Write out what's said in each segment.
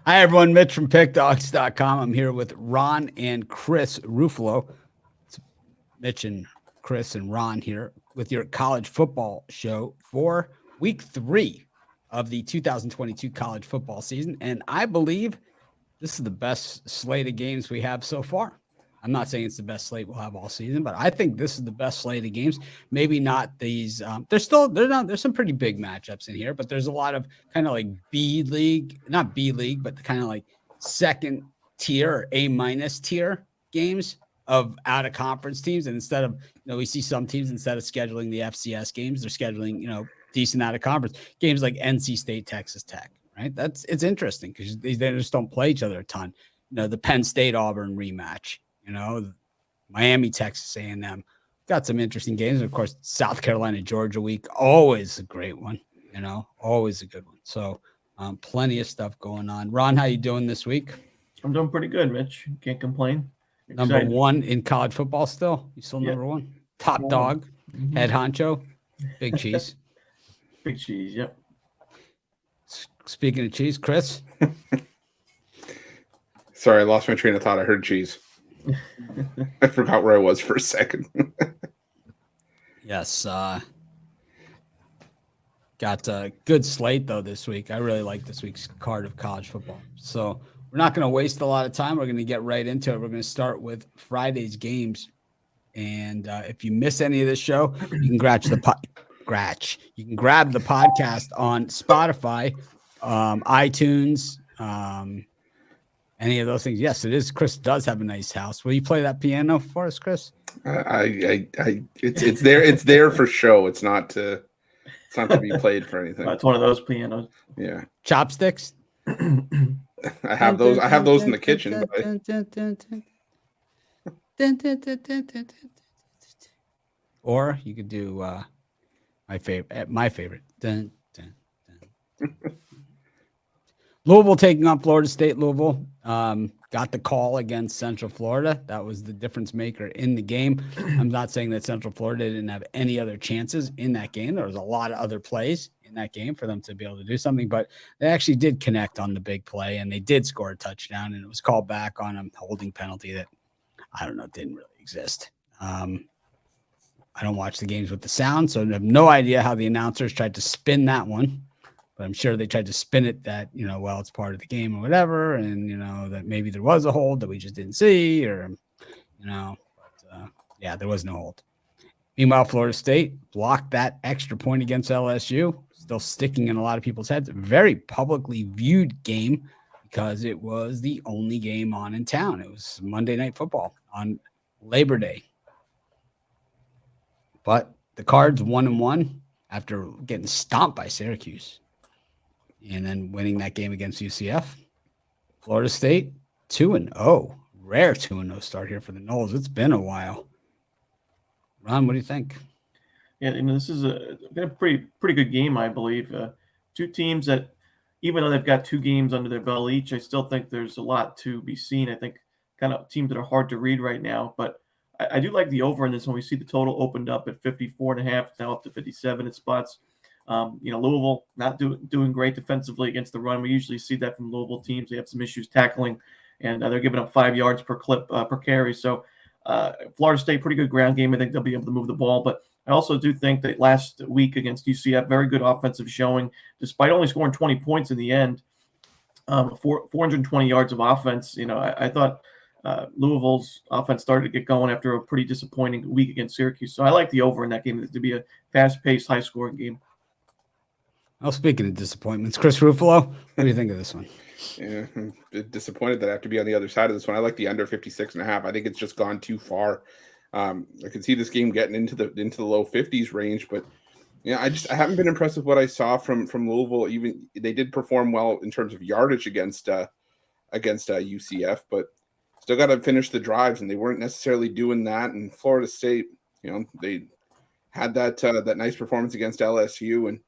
Hi, everyone. Mitch from PickDogs.com. I'm here with Ron and Chris Ruffalo. It's Mitch and Chris and Ron here with your college football show for week 3 of the 2022 college football season. And I believe this is the best slate of games we have so far. I'm not saying it's the best slate we'll have all season, but I think this is the best slate of games. Maybe not these. There's some pretty big matchups in here, but there's a lot of kind of like not B league, but kind of like second tier or A- tier games of out of conference teams. And instead of, we see some teams instead of scheduling the FCS games, they're scheduling, decent out of conference games like NC State, Texas Tech, right? It's interesting because they just don't play each other a ton. The Penn State Auburn rematch. Miami, Texas A&M got some interesting games. Of course, South Carolina, Georgia week, always a great one, always a good one. So plenty of stuff going on. Ron, how you doing this week? I'm doing pretty good, Mitch. Can't complain. Excited. Number 1 in college football still? You still number 1? Top dog, head honcho, big cheese. Big cheese, yep. Speaking of cheese, Chris? Sorry, I lost my train of thought. I heard cheese. I forgot where I was for a second. Yes. Got a good slate, though, this week. I really like this week's card of college football. So we're not going to waste a lot of time. We're going to get right into it. We're going to start with Friday's games. And if you miss any of this show, you can grab the podcast on Spotify, iTunes, any of those things. Yes, it is. Chris does have a nice house. Will you play that piano for us, Chris? It's there. It's there for show. It's not to be played for anything. It's one of those pianos. Yeah. Chopsticks. I have those. I have those in the kitchen. Or you could do my favorite. Dun, dun, dun. Louisville taking on Florida State. Louisville got the call against Central Florida. That was the difference maker in the game. I'm not saying that Central Florida didn't have any other chances in that game. There was a lot of other plays in that game for them to be able to do something, but they actually did connect on the big play, and they did score a touchdown, and it was called back on a holding penalty that, I don't know, didn't really exist. I don't watch the games with the sound, so I have no idea how the announcers tried to spin that one. But I'm sure they tried to spin it that, it's part of the game or whatever. And, that maybe there was a hold that we just didn't see or, there was no hold. Meanwhile, Florida State blocked that extra point against LSU, still sticking in a lot of people's heads. Very publicly viewed game because it was the only game on in town. It was Monday Night Football on Labor Day. But the Cards 1-1 after getting stomped by Syracuse. And then winning that game against UCF. Florida State, 2-0. Rare 2-0 start here for the Noles. It's been a while. Ron, what do you think? Yeah, this is a pretty good game, I believe. Two teams that, even though they've got 2 games under their belt each, I still think there's a lot to be seen. I think kind of teams that are hard to read right now. But I do like the over in this one. We see the total opened up at 54.5, now up to 57 at spots. Louisville not doing great defensively against the run. We usually see that from Louisville teams. They have some issues tackling, and they're giving up 5 yards per clip per carry. So Florida State, pretty good ground game. I think they'll be able to move the ball. But I also do think that last week against UCF, very good offensive showing, despite only scoring 20 points in the end, 420 yards of offense. I thought Louisville's offense started to get going after a pretty disappointing week against Syracuse. So I like the over in that game to be a fast-paced, high-scoring game. Well, speaking of disappointments, Chris Ruffalo, what do you think of this one? Yeah, I'm a bit disappointed that I have to be on the other side of this one. I like the under 56.5. I think it's just gone too far. I can see this game getting into the low 50s range, but I haven't been impressed with what I saw from Louisville. Even they did perform well in terms of yardage against UCF, but still got to finish the drives, and they weren't necessarily doing that. And Florida State, they had that nice performance against LSU, and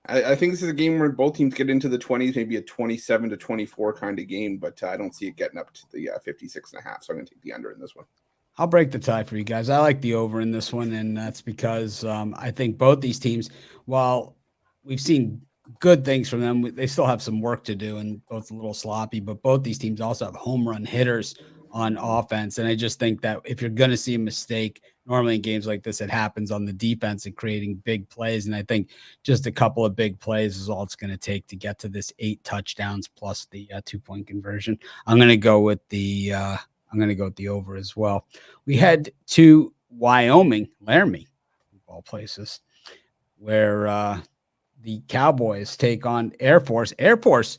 I think this is a game where both teams get into the 20s, maybe a 27-24 kind of game, but I don't see it getting up to the 56.5. So I'm going to take the under in this one. I'll break the tie for you guys. I like the over in this one, and that's because I think both these teams, while we've seen good things from them. They still have some work to do and both a little sloppy, but both these teams also have home run hitters on offense. And I just think that if you're going to see a mistake, normally in games like this, it happens on the defense and creating big plays. And I think just a couple of big plays is all it's going to take to get to this 8 touchdowns plus the 2-point conversion. I'm going to go with the over as well. We head to Wyoming, Laramie, of all places, where the Cowboys take on Air Force. Air Force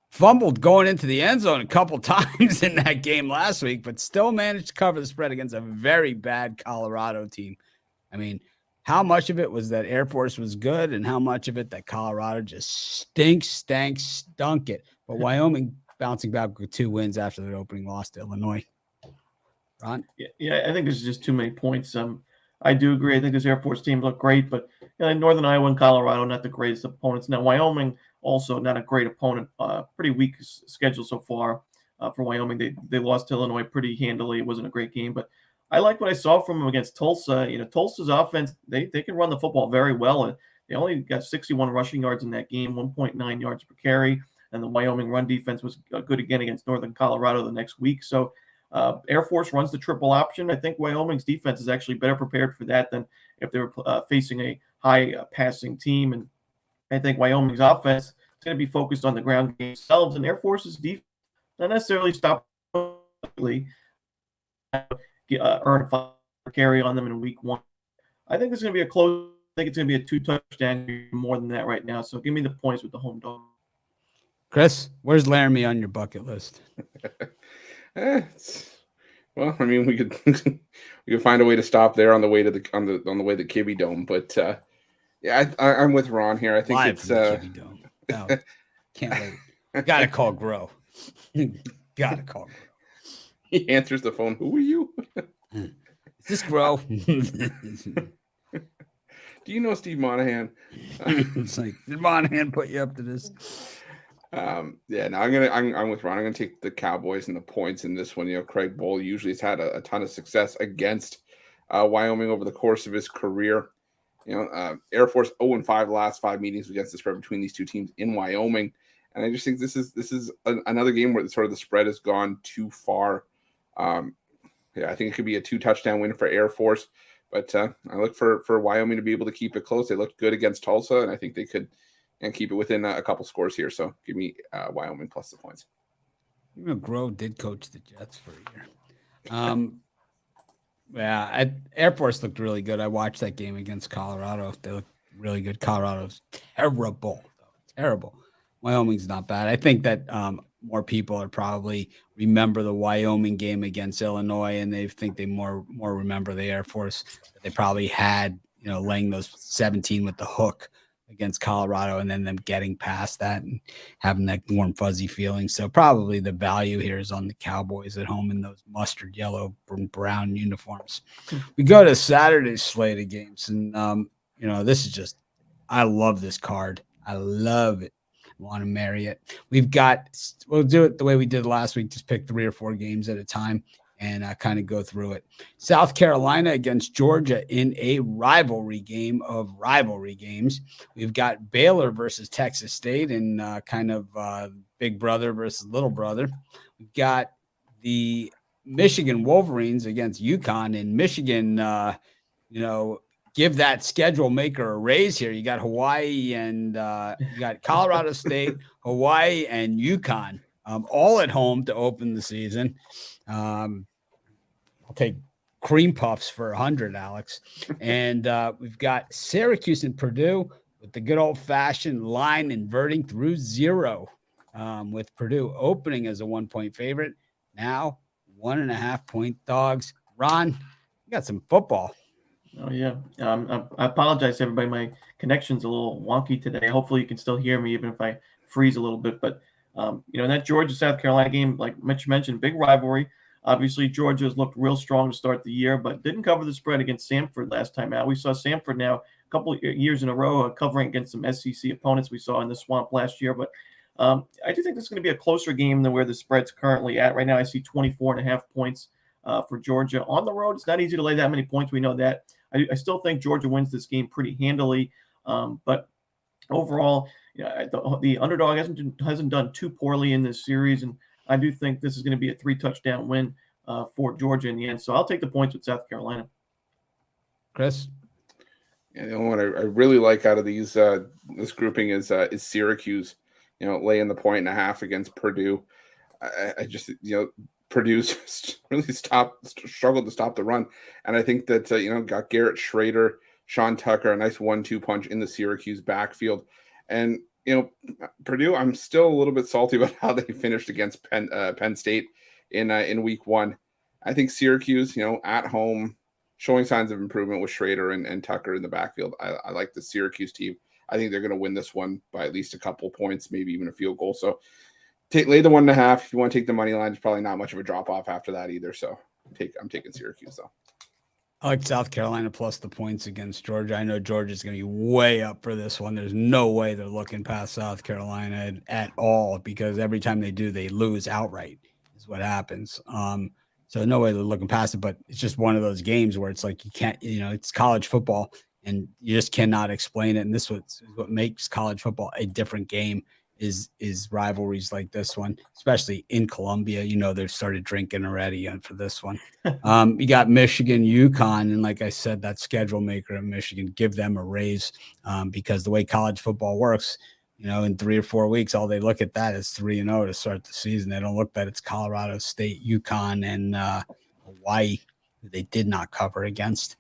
fumbled going into the end zone a couple times in that game last week, but still managed to cover the spread against a very bad Colorado team. I mean, how much of it was that Air Force was good and how much of it that Colorado just stunk it. But Wyoming bouncing back with 2 wins after their opening loss to Illinois. Ron? Yeah, I think there's just too many points. I do agree. I think this Air Force team looked great, but Northern Iowa and Colorado, not the greatest opponents. Now, Wyoming, also not a great opponent. Pretty weak schedule so far for Wyoming. They lost to Illinois pretty handily. It wasn't a great game, but I like what I saw from them against Tulsa. Tulsa's offense, they can run the football very well. They only got 61 rushing yards in that game, 1.9 yards per carry, and the Wyoming run defense was good again against Northern Colorado the next week. So Air Force runs the triple option. I think Wyoming's defense is actually better prepared for that than if they were facing a high passing team. And I think Wyoming's offense is going to be focused on the ground game themselves, and Air Force's defense not necessarily stop earn a carry on them in week 1. I think it's going to be a close. I think it's going to be a 2-touchdown, more than that right now. So give me the points with the home dog. Chris, where's Laramie on your bucket list? Well, I mean, we could find a way to stop there on the way to on the way to the Kibby Dome, but yeah, I'm with Ron here. I think Live it's from the Kibby Dome. No, can't wait. Gotta call Grow. Gotta call Grow. He answers the phone. Who are you? Is this Grow? Do you know Steve Monahan? It's like, did Monahan put you up to this? Yeah, no, I'm with Ron. I'm gonna take the Cowboys and the points in this one. Craig Bohl usually has had a ton of success against Wyoming over the course of his career. Air Force 0-5 last 5 meetings against the spread between these two teams in Wyoming, and I just think this is another game where the spread has gone too far. Yeah, I think it could be a 2-touchdown win for Air Force, but I look for Wyoming to be able to keep it close. They looked good against Tulsa, and I think they could and keep it within a couple scores here. So give me Wyoming plus the points. Grove did coach the Jets for a year. Yeah, Air Force looked really good. I watched that game against Colorado. They looked really good. Colorado's terrible. Wyoming's not bad. I think that more people are probably remember the Wyoming game against Illinois, and they think they more remember the Air Force that they probably had, laying those 17 with the hook against Colorado, and then them getting past that and having that warm, fuzzy feeling. So probably the value here is on the Cowboys at home in those mustard yellow and brown uniforms. We go to Saturday's slate of games, and this is just, I love this card. I love it. I want to marry it. We'll do it the way we did last week. Just pick 3 or 4 games at a time and kind of go through it. South Carolina against Georgia in a rivalry game of rivalry games. We've got Baylor versus Texas State in kind of big brother versus little brother. We've got the Michigan Wolverines against UConn, and Michigan, give that schedule maker a raise here. You got Hawaii and you got Colorado State, Hawaii, and UConn all at home to open the season. I'll take cream puffs for 100, Alex. And we've got Syracuse and Purdue with the good old-fashioned line inverting through 0, with Purdue opening as a 1-point favorite. Now 1.5-point dogs. Ron, you got some football. Oh, yeah. I apologize to everybody. My connection's a little wonky today. Hopefully you can still hear me even if I freeze a little bit. But, in that Georgia-South Carolina game, like Mitch mentioned, big rivalry. Obviously, Georgia's looked real strong to start the year, but didn't cover the spread against Samford last time out. We saw Samford now a couple of years in a row covering against some SEC opponents we saw in the Swamp last year. But I do think this is going to be a closer game than where the spread's currently at. Right now, I see 24.5 points for Georgia. On the road, it's not easy to lay that many points. We know that. I still think Georgia wins this game pretty handily. But overall, the underdog hasn't done too poorly in this series, and I do think this is going to be a 3-touchdown win for Georgia in the end. So I'll take the points with South Carolina. Chris? Yeah, the only one I really like out of these this grouping is Syracuse. Laying the 1.5 against Purdue. I just Purdue's really struggled to stop the run, and I think that got Garrett Schrader, Sean Tucker, a nice 1-2 punch in the Syracuse backfield, and Purdue. I'm still a little bit salty about how they finished against Penn State in week 1. I think Syracuse, at home, showing signs of improvement with Schrader and Tucker in the backfield. I like the Syracuse team. I think they're going to win this one by at least a couple points, maybe even a field goal. So lay the 1.5. If you want to take the money line, it's probably not much of a drop off after that either. So I'm taking Syracuse though. I like South Carolina plus the points against Georgia. I know Georgia's going to be way up for this one. There's no way they're looking past South Carolina at all, because every time they do, they lose outright is what happens. So no way they're looking past it, but it's just one of those games where it's like you can't, it's college football and you just cannot explain it. And this is what makes college football a different game is rivalries like this one, especially in Columbia. They've started drinking already for this one. You got Michigan-UConn, and like I said, that schedule maker in Michigan, give them a raise because the way college football works, in 3 or 4 weeks, all they look at that is 3-0 to start the season. They don't look that it's Colorado State, UConn, and Hawaii, who they did not cover against.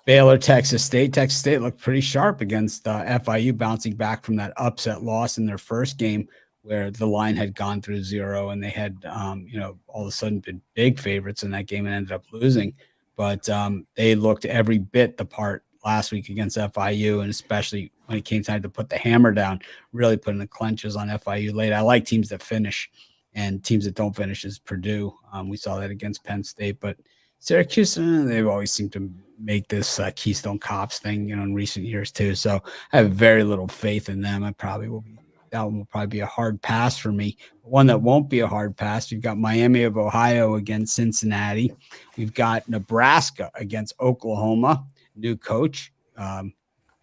Baylor-Texas State. Texas State looked pretty sharp against FIU, bouncing back from that upset loss in their first game where the line had gone through 0 and they had, all of a sudden been big favorites in that game and ended up losing. But they looked every bit the part last week against FIU, and especially when it came time to put the hammer down, really putting the clenches on FIU late. I like teams that finish, and teams that don't finish is Purdue. We saw that against Penn State, but Syracuse, they've always seemed to make this Keystone Cops thing, in recent years too. So I have very little faith in them. That one will probably be a hard pass for me. One that won't be a hard pass, you've got Miami of Ohio against Cincinnati. We've got Nebraska against Oklahoma. New coach. We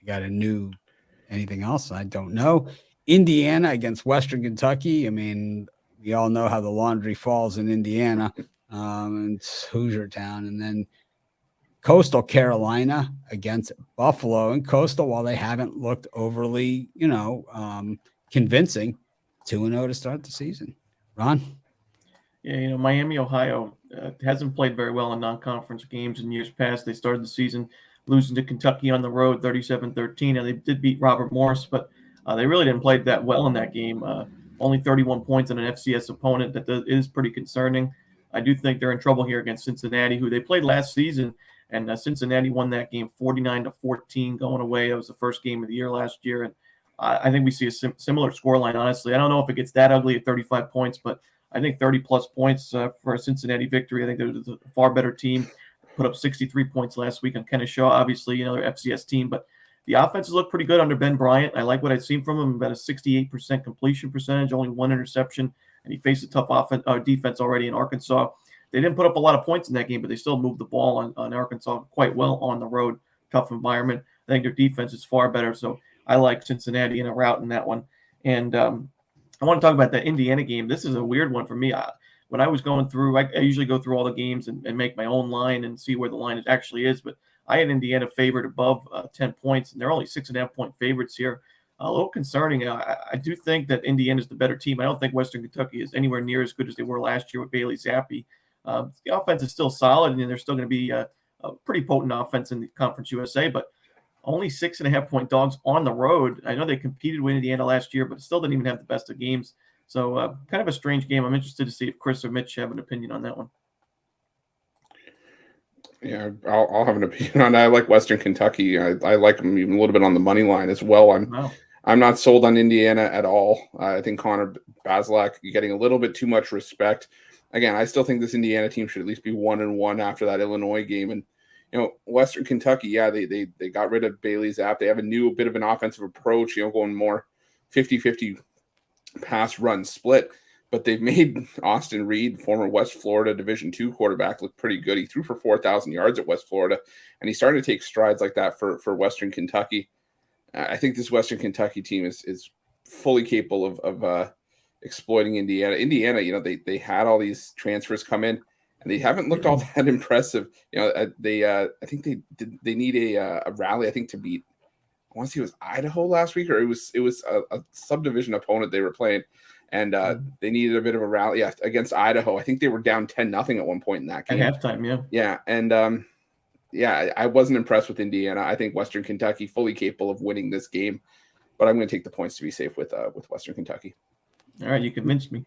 got a new anything else, I don't know. Indiana against Western Kentucky. I mean, we all know how the laundry falls in Indiana. And Hoosier Town. And then Coastal Carolina against Buffalo. And Coastal, while they haven't looked overly, convincing, 2-0 to start the season. Ron? Yeah, Miami, Ohio hasn't played very well in non-conference games in years past. They started the season losing to Kentucky on the road 37-13, and they did beat Robert Morris, but they really didn't play that well in that game. Only 31 points on an FCS opponent. That is pretty concerning. I do think they're in trouble here against Cincinnati, who they played last season, and Cincinnati won that game 49-14 going away. That was the first game of the year last year, and I think we see a similar scoreline, honestly. I don't know if it gets that ugly at 35 points, but I think 30-plus points for a Cincinnati victory. I think they're a far better team. Put up 63 points last week on Kenneth Shaw, obviously, their FCS team, but the offenses look pretty good under Ben Bryant. I like what I've seen from him, about a 68% completion percentage, only 1 interception, and he faced a tough defense already in Arkansas. They didn't put up a lot of points in that game, but they still moved the ball on Arkansas quite well on the road. Tough environment. I think their defense is far better, so I like Cincinnati in a rout in that one. And I want to talk about that Indiana game. This is a weird one for me. When I was going through, I usually go through all the games and make my own line and see where the line actually is, but I had Indiana favored above 10 points, and they're only 6.5-point favorites here. A little concerning. I do think that Indiana is the better team. I don't think Western Kentucky is anywhere near as good as they were last year with Bailey Zappi. The offense is still solid, and they're still going to be a pretty potent offense in the Conference USA, but only 6.5-point dogs on the road. I know they competed with Indiana last year, but still didn't even have the best of games. So kind of a strange game. I'm interested to see if Chris or Mitch have an opinion on that one. Yeah, I'll have an opinion on that. I like Western Kentucky. I like them even a little bit on the money line as well. I'm not sold on Indiana at all. I think Connor Bazelak getting a little bit too much respect. Again, I still think this Indiana team should at least be 1-1 after that Illinois game. And Western Kentucky, yeah, they got rid of Bailey Zapp. They have a bit of an offensive approach, going more 50-50 pass run split. But they've made Austin Reed, former West Florida Division II quarterback, look pretty good. He threw for 4,000 yards at West Florida, and he's starting to take strides like that for Western Kentucky. I think this Western Kentucky team is fully capable of exploiting Indiana. Indiana, they had all these transfers come in, and they haven't looked all that impressive. I think they need a rally. I think to beat. I want to see it was Idaho last week, or it was a subdivision opponent they were playing, and they needed a bit of a rally against Idaho. I think they were down 10-0 at one point in that game. At halftime, yeah, and I wasn't impressed with Indiana. I think Western Kentucky fully capable of winning this game, but I'm going to take the points to be safe with Western Kentucky. All right, you convinced me.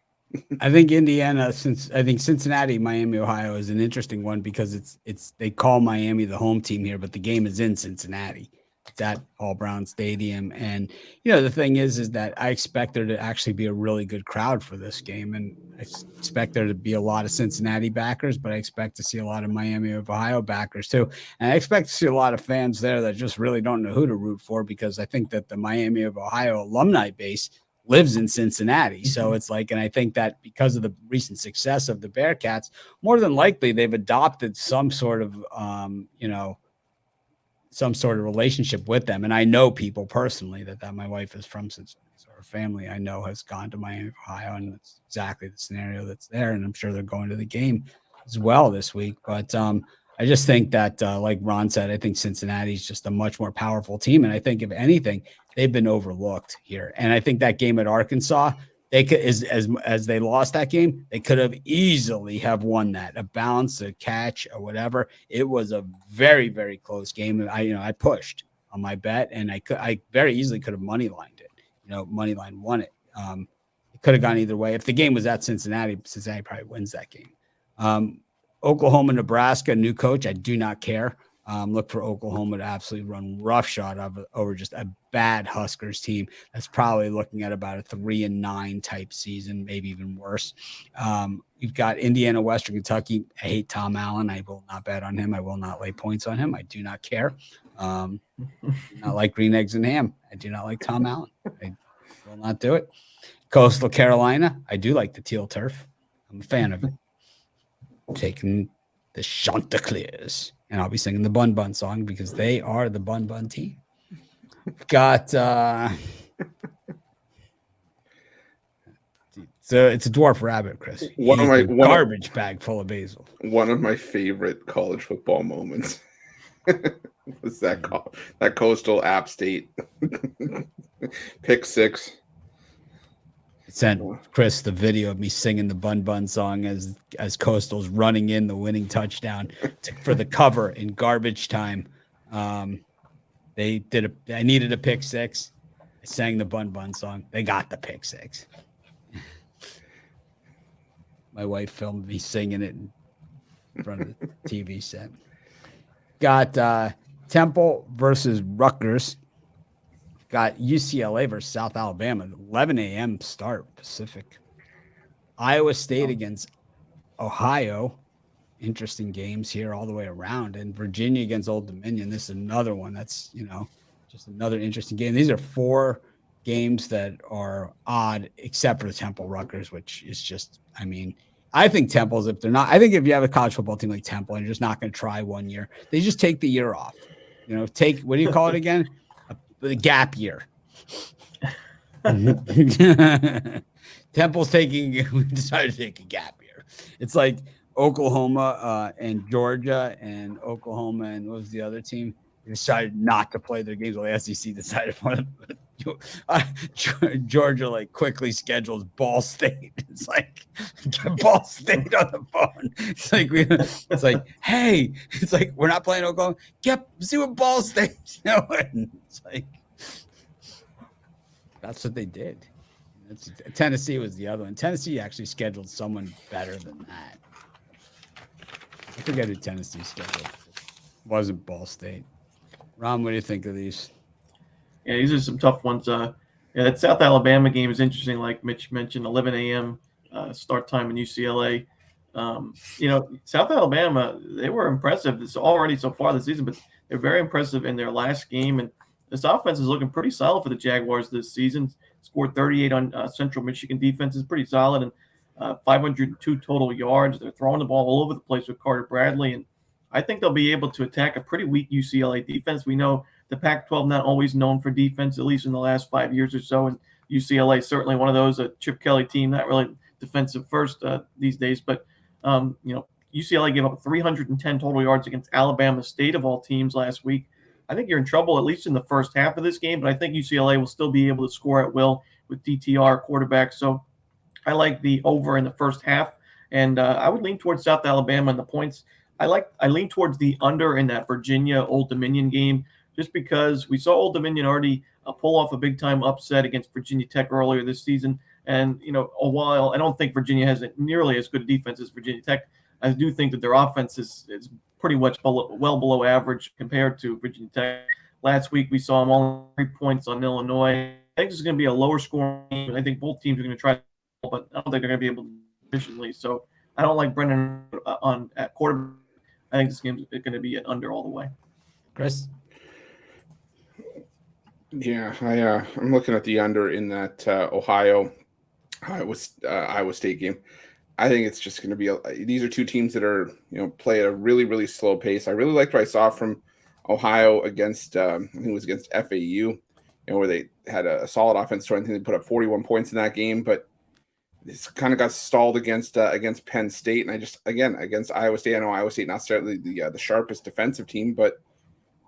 I think Indiana, I think Cincinnati, Miami, Ohio is an interesting one because they call Miami the home team here, but the game is in Cincinnati. It's at Paul Brown Stadium. And, the thing is that I expect there to actually be a really good crowd for this game. And I expect there to be a lot of Cincinnati backers, but I expect to see a lot of Miami of Ohio backers too. And I expect to see a lot of fans there that just really don't know who to root for, because I think that the Miami of Ohio alumni base lives in Cincinnati. So it's like, and I think that because of the recent success of the Bearcats, more than likely they've adopted some sort of, some sort of relationship with them. And I know people personally that my wife is from Cincinnati. So her family I know has gone to Miami, Ohio, and it's exactly the scenario that's there. And I'm sure they're going to the game as well this week. But I just think that, like Ron said, I think Cincinnati's just a much more powerful team. And I think if anything, they've been overlooked here. And I think that game at Arkansas, they could, as they lost that game, they could have easily have won that, a bounce, a catch, or whatever. It was a very, very close game. I pushed on my bet, and I very easily could have moneylined it. Moneyline won it. It could have gone either way. If the game was at Cincinnati probably wins that game. Oklahoma-Nebraska, new coach. I do not care. Look for Oklahoma to absolutely run roughshod over just a bad Huskers team that's probably looking at about a 3-9 type season, maybe even worse. You've got Indiana, Western Kentucky. I hate Tom Allen. I will not bet on him. I will not lay points on him. I do not care. Not like green eggs and ham. I do not like Tom Allen. I will not do it. Coastal Carolina. I do like the teal turf. I'm a fan of it. Taking the Chanticleers. And I'll be singing the Bun Bun song because they are the Bun Bun team. Got so it's a dwarf rabbit, Chris. Garbage bag full of basil. One of my favorite college football moments was that Coastal App State pick six. Sent Chris the video of me singing the Bun Bun song as Coastal's running in the winning touchdown for the cover in garbage time. I needed a pick six. I sang the Bun Bun song. They got the pick six. My wife filmed me singing it in front of the TV set. Got Temple versus Rutgers. Got UCLA versus South Alabama, 11 a.m. start Pacific. Iowa State against Ohio. Interesting games here all the way around. And Virginia against Old Dominion. This is another one that's, just another interesting game. These are 4 games that are odd, except for the Temple-Rutgers, which is just, I think Temple's, if you have a college football team like Temple and you're just not going to try one year, they just take the year off. What do you call it again? The gap year. Temple's we decided to take a gap year. It's like Oklahoma and Georgia and Oklahoma and what was the other team? They decided not to play their games. Well, the SEC decided Georgia quickly schedules Ball State. It's like get Ball State on the phone. Hey, we're not playing Oklahoma. See what Ball State's doing. It's like that's what they did. Tennessee was the other one. Tennessee actually scheduled someone better than that. I forget who Tennessee scheduled. It wasn't Ball State. Ron, what do you think of these? Yeah, these are some tough ones. That South Alabama game is interesting. Like Mitch mentioned, 11 a.m. Start time in UCLA. South Alabama, they were impressive. It's already so far this season, but they're very impressive in their last game. And this offense is looking pretty solid for the Jaguars this season. Scored 38 on Central Michigan defense is pretty solid, and 502 total yards. They're throwing the ball all over the place with Carter Bradley, and I think they'll be able to attack a pretty weak UCLA defense. We know the Pac-12 not always known for defense, at least in the last 5 years or so. And UCLA certainly one of those, a Chip Kelly team, not really defensive first these days. But, UCLA gave up 310 total yards against Alabama State of all teams last week. I think you're in trouble, at least in the first half of this game, but I think UCLA will still be able to score at will with DTR quarterback. So I like the over in the first half, and I would lean towards South Alabama in the points. I lean towards the under in that Virginia Old Dominion game, just because we saw Old Dominion already pull off a big-time upset against Virginia Tech earlier this season. And, I don't think Virginia has nearly as good a defense as Virginia Tech. I do think that their offense is pretty much well below average compared to Virginia Tech. Last week, we saw them all 3 points on Illinois. I think this is going to be a lower scoring game. I think both teams are going to try, but I don't think they're going to be able to efficiently. So I don't like Brennan at quarterback. I think this game is going to be an under all the way. Chris? Yeah, I'm looking at the under in that Iowa State game. I think it's just going to be these are two teams that are play at a really, really slow pace. I really liked what I saw from Ohio against I think it was against FAU, where they had a solid offense. So I think they put up 41 points in that game, but this kind of got stalled against Penn State. And I just against Iowa State, I know Iowa State not certainly the sharpest defensive team, but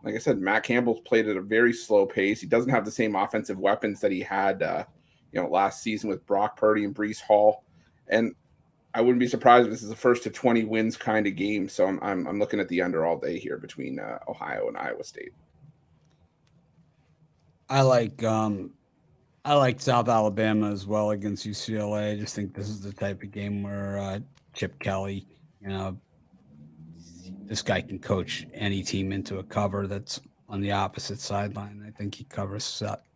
like I said, Matt Campbell's played at a very slow pace. He doesn't have the same offensive weapons that he had last season with Brock Purdy and Breece Hall. And I wouldn't be surprised if this is the first to 20 wins kind of game. So I'm looking at the under all day here between Ohio and Iowa State. I like South Alabama as well against UCLA. I just think this is the type of game where Chip Kelly, this guy can coach any team into a cover that's on the opposite sideline. I think he covers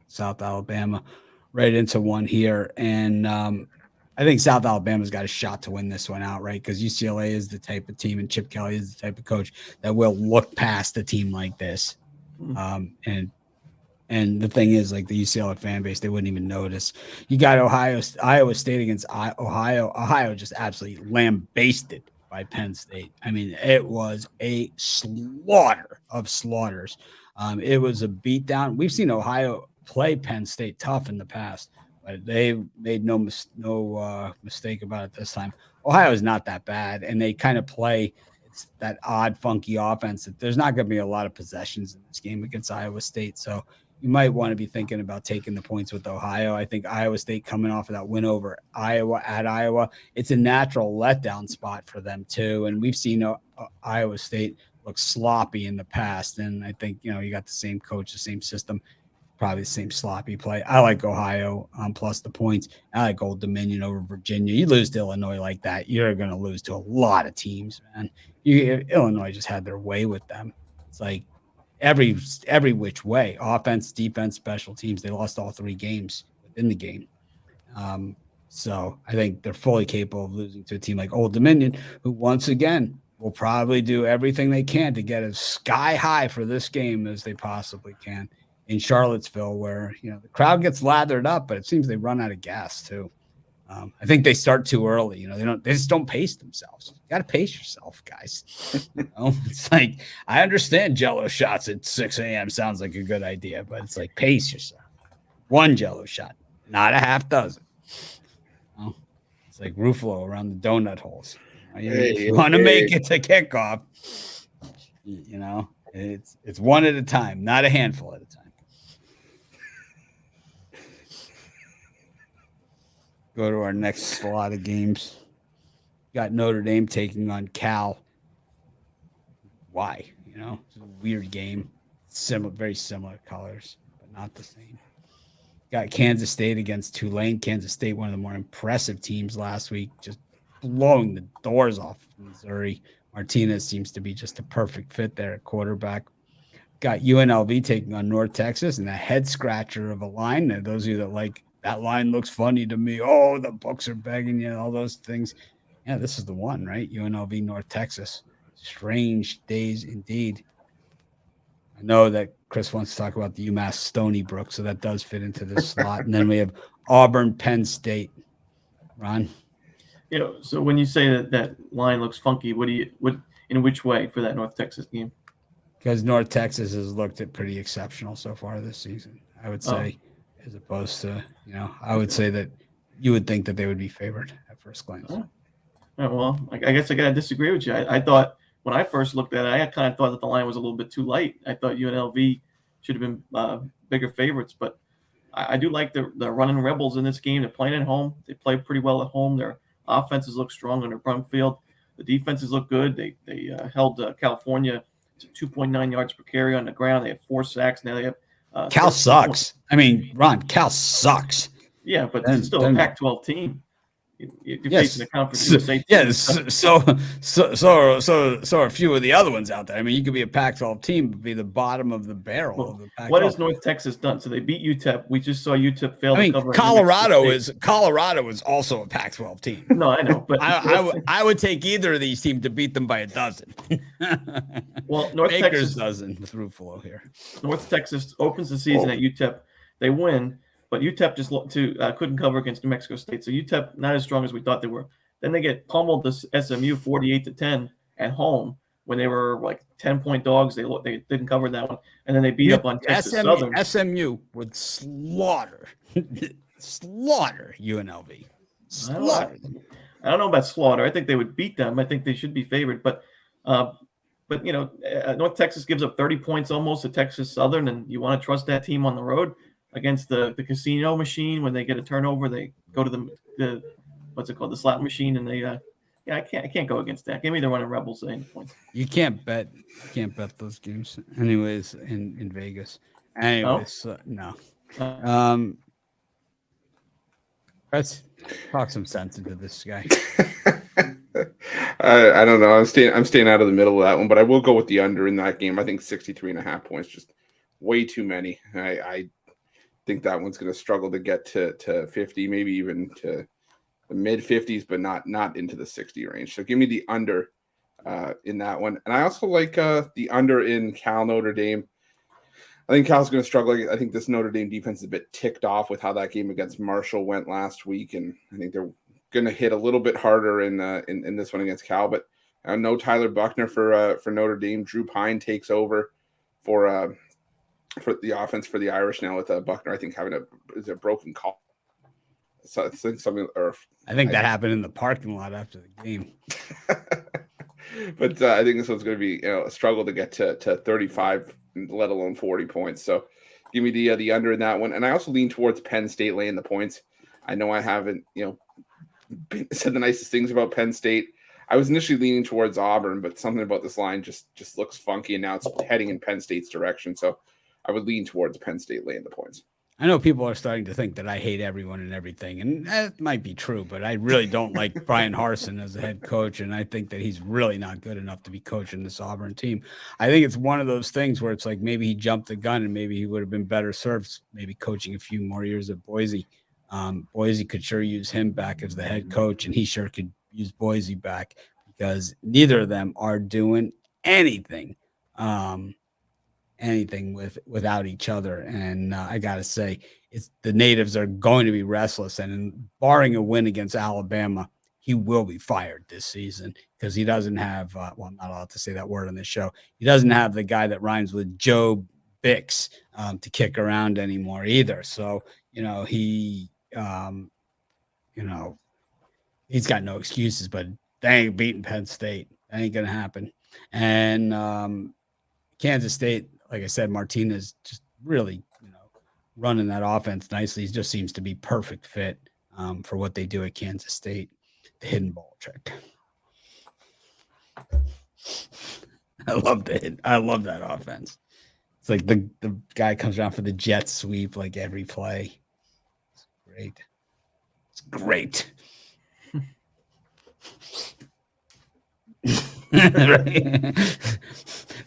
South Alabama right into one here. And I think South Alabama's got a shot to win this one outright because UCLA is the type of team and Chip Kelly is the type of coach that will look past a team like this. And the thing is, like the UCLA fan base, they wouldn't even notice. You got Iowa State against Ohio. Ohio just absolutely lambasted by Penn State. I mean, it was a slaughter of slaughters. It was a beatdown. We've seen Ohio play Penn State tough in the past, but they made no mistake about it this time. Ohio is not that bad, and they kind of play that odd, funky offense. That there's not going to be a lot of possessions in this game against Iowa State, so you might want to be thinking about taking the points with Ohio. I think Iowa State coming off of that win over Iowa at Iowa, it's a natural letdown spot for them too. And we've seen Iowa State look sloppy in the past, and I think you got the same coach, the same system. Probably the same sloppy play. I like Ohio plus the points. I like Old Dominion over Virginia. You lose to Illinois like that, you're going to lose to a lot of teams, man. Illinois just had their way with them. It's like every which way, offense, defense, special teams. They lost all 3 games within the game. So I think they're fully capable of losing to a team like Old Dominion, who once again will probably do everything they can to get as sky high for this game as they possibly can. In Charlottesville, where the crowd gets lathered up, but it seems they run out of gas too. I think they start too early. They just don't pace themselves. You got to pace yourself, guys. It's like, I understand Jello shots at 6 a.m. sounds like a good idea, but it's like, pace yourself. 1 Jello shot, not a half dozen. It's like Ruffalo around the donut holes. If you want to make it to kickoff, it's one at a time, not a handful at a time. Go to our next slot of games. Got Notre Dame taking on Cal. Why? It's a weird game. Very similar colors, but not the same. Got Kansas State against Tulane. Kansas State, one of the more impressive teams last week, just blowing the doors off Missouri. Martinez seems to be just a perfect fit there at quarterback. Got UNLV taking on North Texas, and a head scratcher of a line. Now, those of you that like that line looks funny to me. Oh, the books are begging you, all those things. Yeah, this is the one, right? UNLV, North Texas. Strange days indeed. I know that Chris wants to talk about the UMass Stony Brook, so that does fit into this slot. And then we have Auburn-Penn State. Ron? So when you say that line looks funky, in which way for that North Texas game? because North Texas has looked at pretty exceptional so far this season, I would say, as opposed to, I would say that you would think that they would be favored at first glance. Oh. Well, I guess I got to disagree with you. I thought when I first looked at it, I kind of thought that the line was a little bit too light. I thought UNLV should have been bigger favorites, but I do like the running Rebels in this game. They're playing at home. They play pretty well at home. Their offenses look strong under Brumfield. The defenses look good. They held California to 2.9 yards per carry on the ground. They have 4 sacks. Now they have Cal sucks. I mean, Ron, Cal sucks. Yeah, but it's still a Pac-12 team. You're facing the conference. So are a few of the other ones out there. I mean, you could be a Pac-12 team, but be the bottom of the barrel of the Pac-12. What has North Texas done? So they beat UTEP. We just saw UTEP fail. I mean, Colorado is also a Pac-12 team. No, I know, but I would take either of these teams to beat them by a dozen. Well, North Baker's Texas dozen with Ruffalo here. North Texas opens the season at UTEP. They win. But UTEP just couldn't cover against New Mexico State. So UTEP not as strong as we thought they were. Then they get pummeled to SMU 48-10 at home when they were like 10-point dogs. They didn't cover that one, and then they beat up on Texas Southern. SMU would slaughter UNLV. Slaughter. I don't know about slaughter. I think they would beat them. I think they should be favored. But North Texas gives up 30 points almost to Texas Southern, and you want to trust that team on the road against the casino machine. When they get a turnover, they go to the what's it called, the slot machine, and they I can't go against that. Give me the running Rebels at any point. You can't bet those games anyways in Vegas. Anyways, no. Let's talk some sense into this guy. I don't know. I'm staying out of the middle of that one, but I will go with the under in that game. I think 63.5 points, just way too many. I think that one's going to struggle to get to 50, maybe even to the mid 50s, but not into the 60 range. So give me the under in that one. And I also like the under in Cal Notre Dame. I think Cal's going to struggle. I think this Notre Dame defense is a bit ticked off with how that game against Marshall went last week, and I think they're going to hit a little bit harder in this one against Cal. But no Tyler Buckner for Notre Dame. Drew Pine takes over for the offense for the Irish now with Buckner. I think having a broken call. So I think something, or I think that happened in the parking lot after the game. But I think this one's going to be a struggle to get to 35, let alone 40 points. So give me the under in that one. And I also lean towards Penn State laying the points. I know I haven't said the nicest things about Penn State. I was initially leaning towards Auburn, but something about this line just looks funky, and now it's heading in Penn State's direction. So I would lean towards Penn State laying the points. I know people are starting to think that I hate everyone and everything, and that might be true, but I really don't like Brian Harsin as a head coach, and I think that he's really not good enough to be coaching this Auburn team. I think it's one of those things where it's like maybe he jumped the gun and maybe he would have been better served maybe coaching a few more years at Boise. Boise could sure use him back as the head coach, and he sure could use Boise back, because neither of them are doing anything without each other. And I gotta say, it's the natives are going to be restless, and barring a win against Alabama, he will be fired this season, because he doesn't have I'm not allowed to say that word on this show. He doesn't have the guy that rhymes with Joe Bix to kick around anymore either. So he's got no excuses, but they ain't beating Penn State. That ain't gonna happen. And Kansas State, like I said, Martinez just really, running that offense nicely. He just seems to be perfect fit for what they do at Kansas State. The hidden ball trick. I love that offense. It's like the guy comes around for the jet sweep like every play. It's great. It's great. Right?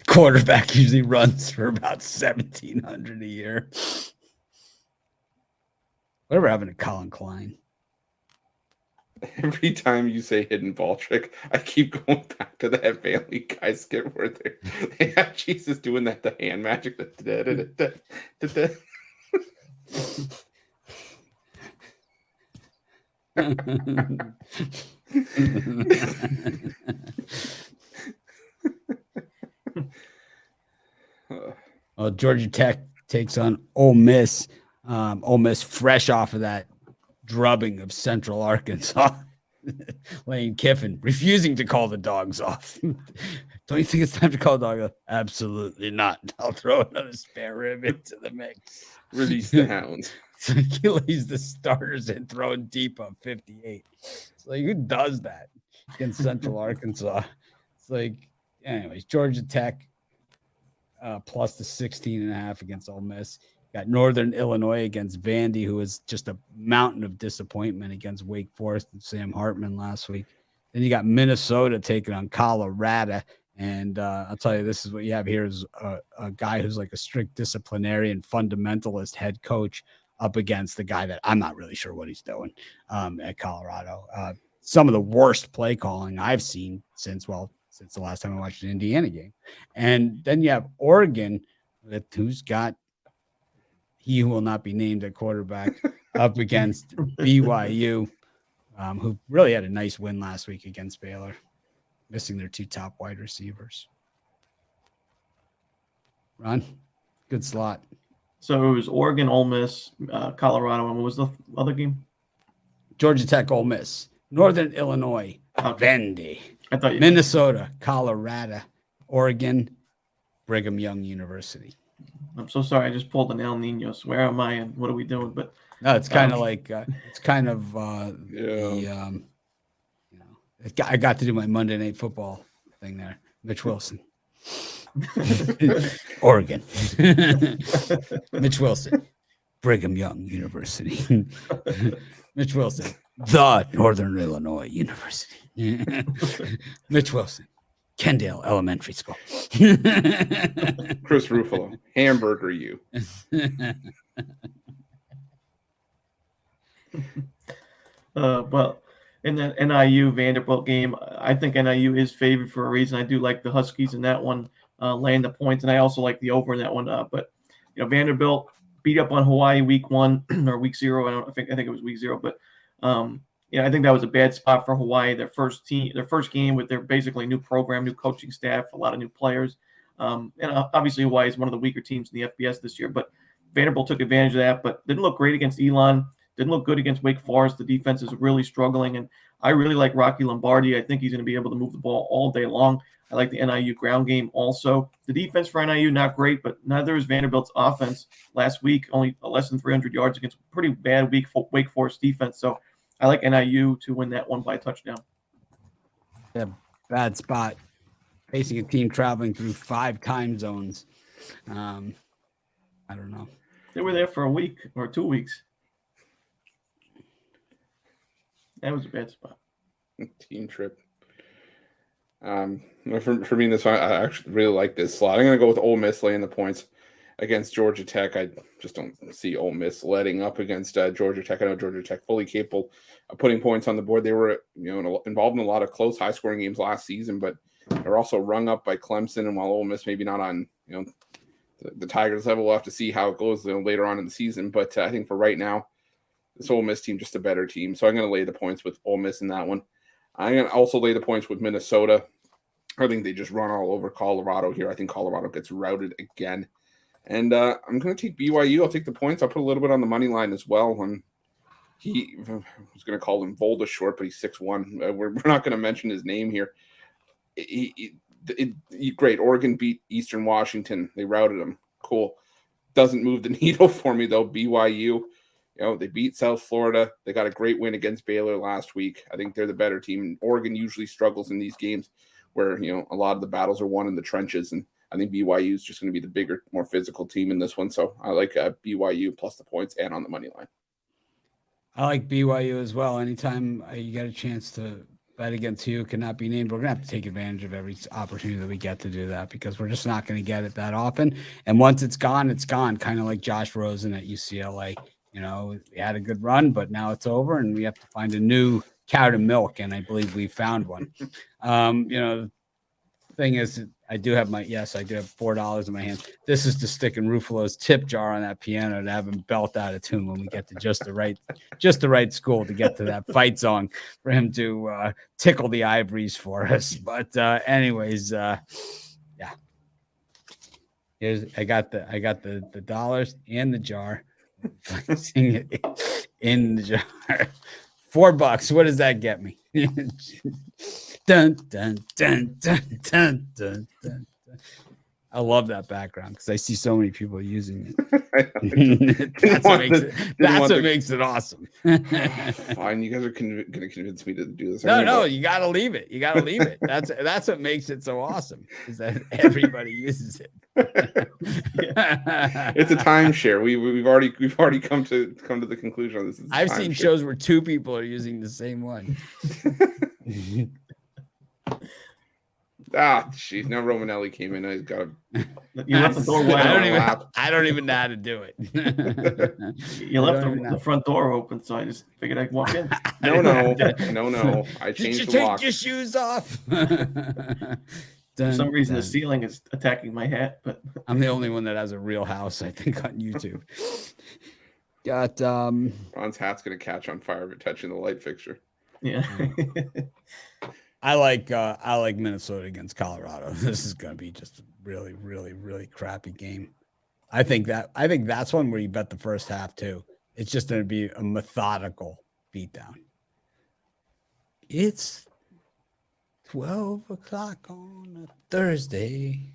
Quarterback usually runs for about 1,700 a year. Whatever happened to Colin Klein? Every time you say hidden ball trick, I keep going back to that Family Guy skit where they have Jesus doing the hand magic. Well, Georgia Tech takes on Ole Miss. Ole Miss fresh off of that drubbing of Central Arkansas. Lane Kiffin refusing to call the dogs off. Don't you think it's time to call the dog off? Absolutely not. I'll throw another spare rib into the mix. Release the hounds. He leaves the starters in throwing deep on 58. It's like, who does that against Central Arkansas? It's like, anyways, Georgia Tech plus the 16.5 against Ole Miss. Got Northern Illinois against Vandy, who was just a mountain of disappointment against Wake Forest and Sam Hartman last week. Then you got Minnesota taking on Colorado. And I'll tell you, this is what you have here is a guy who's like a strict disciplinarian, fundamentalist head coach up against the guy that I'm not really sure what he's doing at Colorado. Some of the worst play calling I've seen since the last time I watched an Indiana game. And then you have Oregon, who's got he who will not be named at quarterback up against BYU, who really had a nice win last week against Baylor, missing their two top wide receivers. Ron, good slot. So it was Oregon, Ole Miss, Colorado, and what was the other game? Georgia Tech, Ole Miss, Northern Illinois, Vandy, I thought Minnesota, Colorado, Oregon, Brigham Young University. I'm so sorry. I just pulled an El Nino. So where am I and what are we doing? But no, it's kind of like I got to do my Monday Night Football thing there. Mitch Wilson, Oregon, Mitch Wilson, Brigham Young University, Mitch Wilson, the Northern Illinois University, Mitch Wilson, Kendall Elementary School. Chris Ruffalo, Hamburger U. Well, in the NIU-Vanderbilt game, I think NIU is favored for a reason. I do like the Huskies in that one, laying the points, and I also like the over in that one. But Vanderbilt beat up on Hawaii week 1 or week 0. I think it was week 0, but I think that was a bad spot for Hawaii. Their first game with their basically new program, new coaching staff, a lot of new players. And obviously Hawaii is one of the weaker teams in the FBS this year, but Vanderbilt took advantage of that, but didn't look great against Elon. Didn't look good against Wake Forest. The defense is really struggling, and I really like Rocky Lombardi. I think he's going to be able to move the ball all day long. I like the NIU ground game also. The defense for NIU, not great, but neither is Vanderbilt's offense. Last week, only less than 300 yards against a pretty bad Wake Forest defense. So I like NIU to win that one by a touchdown. Yeah, bad spot. Facing a team traveling through 5 time zones. I don't know. They were there for a week or 2 weeks. That was a bad spot. Team trip. For me, this one, I actually really like this slot. I'm going to go with Ole Miss laying the points against Georgia Tech. I just don't see Ole Miss letting up against Georgia Tech. I know Georgia Tech fully capable of putting points on the board. They were involved in a lot of close, high-scoring games last season, but they're also rung up by Clemson. And while Ole Miss maybe not on the Tigers level, we'll have to see how it goes later on in the season. But I think for right now, this Ole Miss team just a better team. So I'm going to lay the points with Ole Miss in that one. I'm going to also lay the points with Minnesota. I think they just run all over Colorado here. I think Colorado gets routed again. And I'm going to take BYU. I'll take the points. I'll put a little bit on the money line as well. I was going to call him Volda short, but he's 6'1". We're not going to mention his name here. Great. Oregon beat Eastern Washington. They routed them. Cool. Doesn't move the needle for me, though. BYU. They beat South Florida. They got a great win against Baylor last week. I think they're the better team. Oregon usually struggles in these games where, a lot of the battles are won in the trenches. And I think BYU is just going to be the bigger, more physical team in this one. So I like BYU plus the points and on the money line. I like BYU as well. Anytime you get a chance to bet against who cannot be named, we're going to have to take advantage of every opportunity that we get to do that because we're just not going to get it that often. And once it's gone, kind of like Josh Rosen at UCLA. We had a good run, but now it's over and we have to find a new cow to milk. And I believe we found one. The thing is, I do have $4 in my hand. This is to stick in Ruffalo's tip jar on that piano to have him belt out a tune when we get to just the right school to get to that fight song for him to tickle the ivories for us. But anyways, yeah. I got the dollars and the jar. Flexing it in the jar. $4. What does that get me? Dun, dun, dun, dun, dun, dun, dun. I love that background because I see so many people using it. That's what makes it awesome. Fine, you guys are going to convince me to do this. No, you got to leave it. You got to leave it. That's what makes it so awesome is that everybody uses it. It's a timeshare. We've already come to the conclusion on this. I've seen shows where two people are using the same one. Jeez. Now Romanelli came in. I got You left the door wide I don't even know how to do it. You left the front door open, so I just figured I'd walk in. No. I changed the lock. Take your shoes off. For some reason, the ceiling is attacking my hat, but I'm the only one that has a real house, I think, on YouTube. Got Ron's hat's gonna catch on fire if it touching the light fixture. Yeah. I like Minnesota against Colorado. This is gonna be just a really, really, really crappy game. I think that's one where you bet the first half too. It's just gonna be a methodical beatdown. It's 12 o'clock on a Thursday.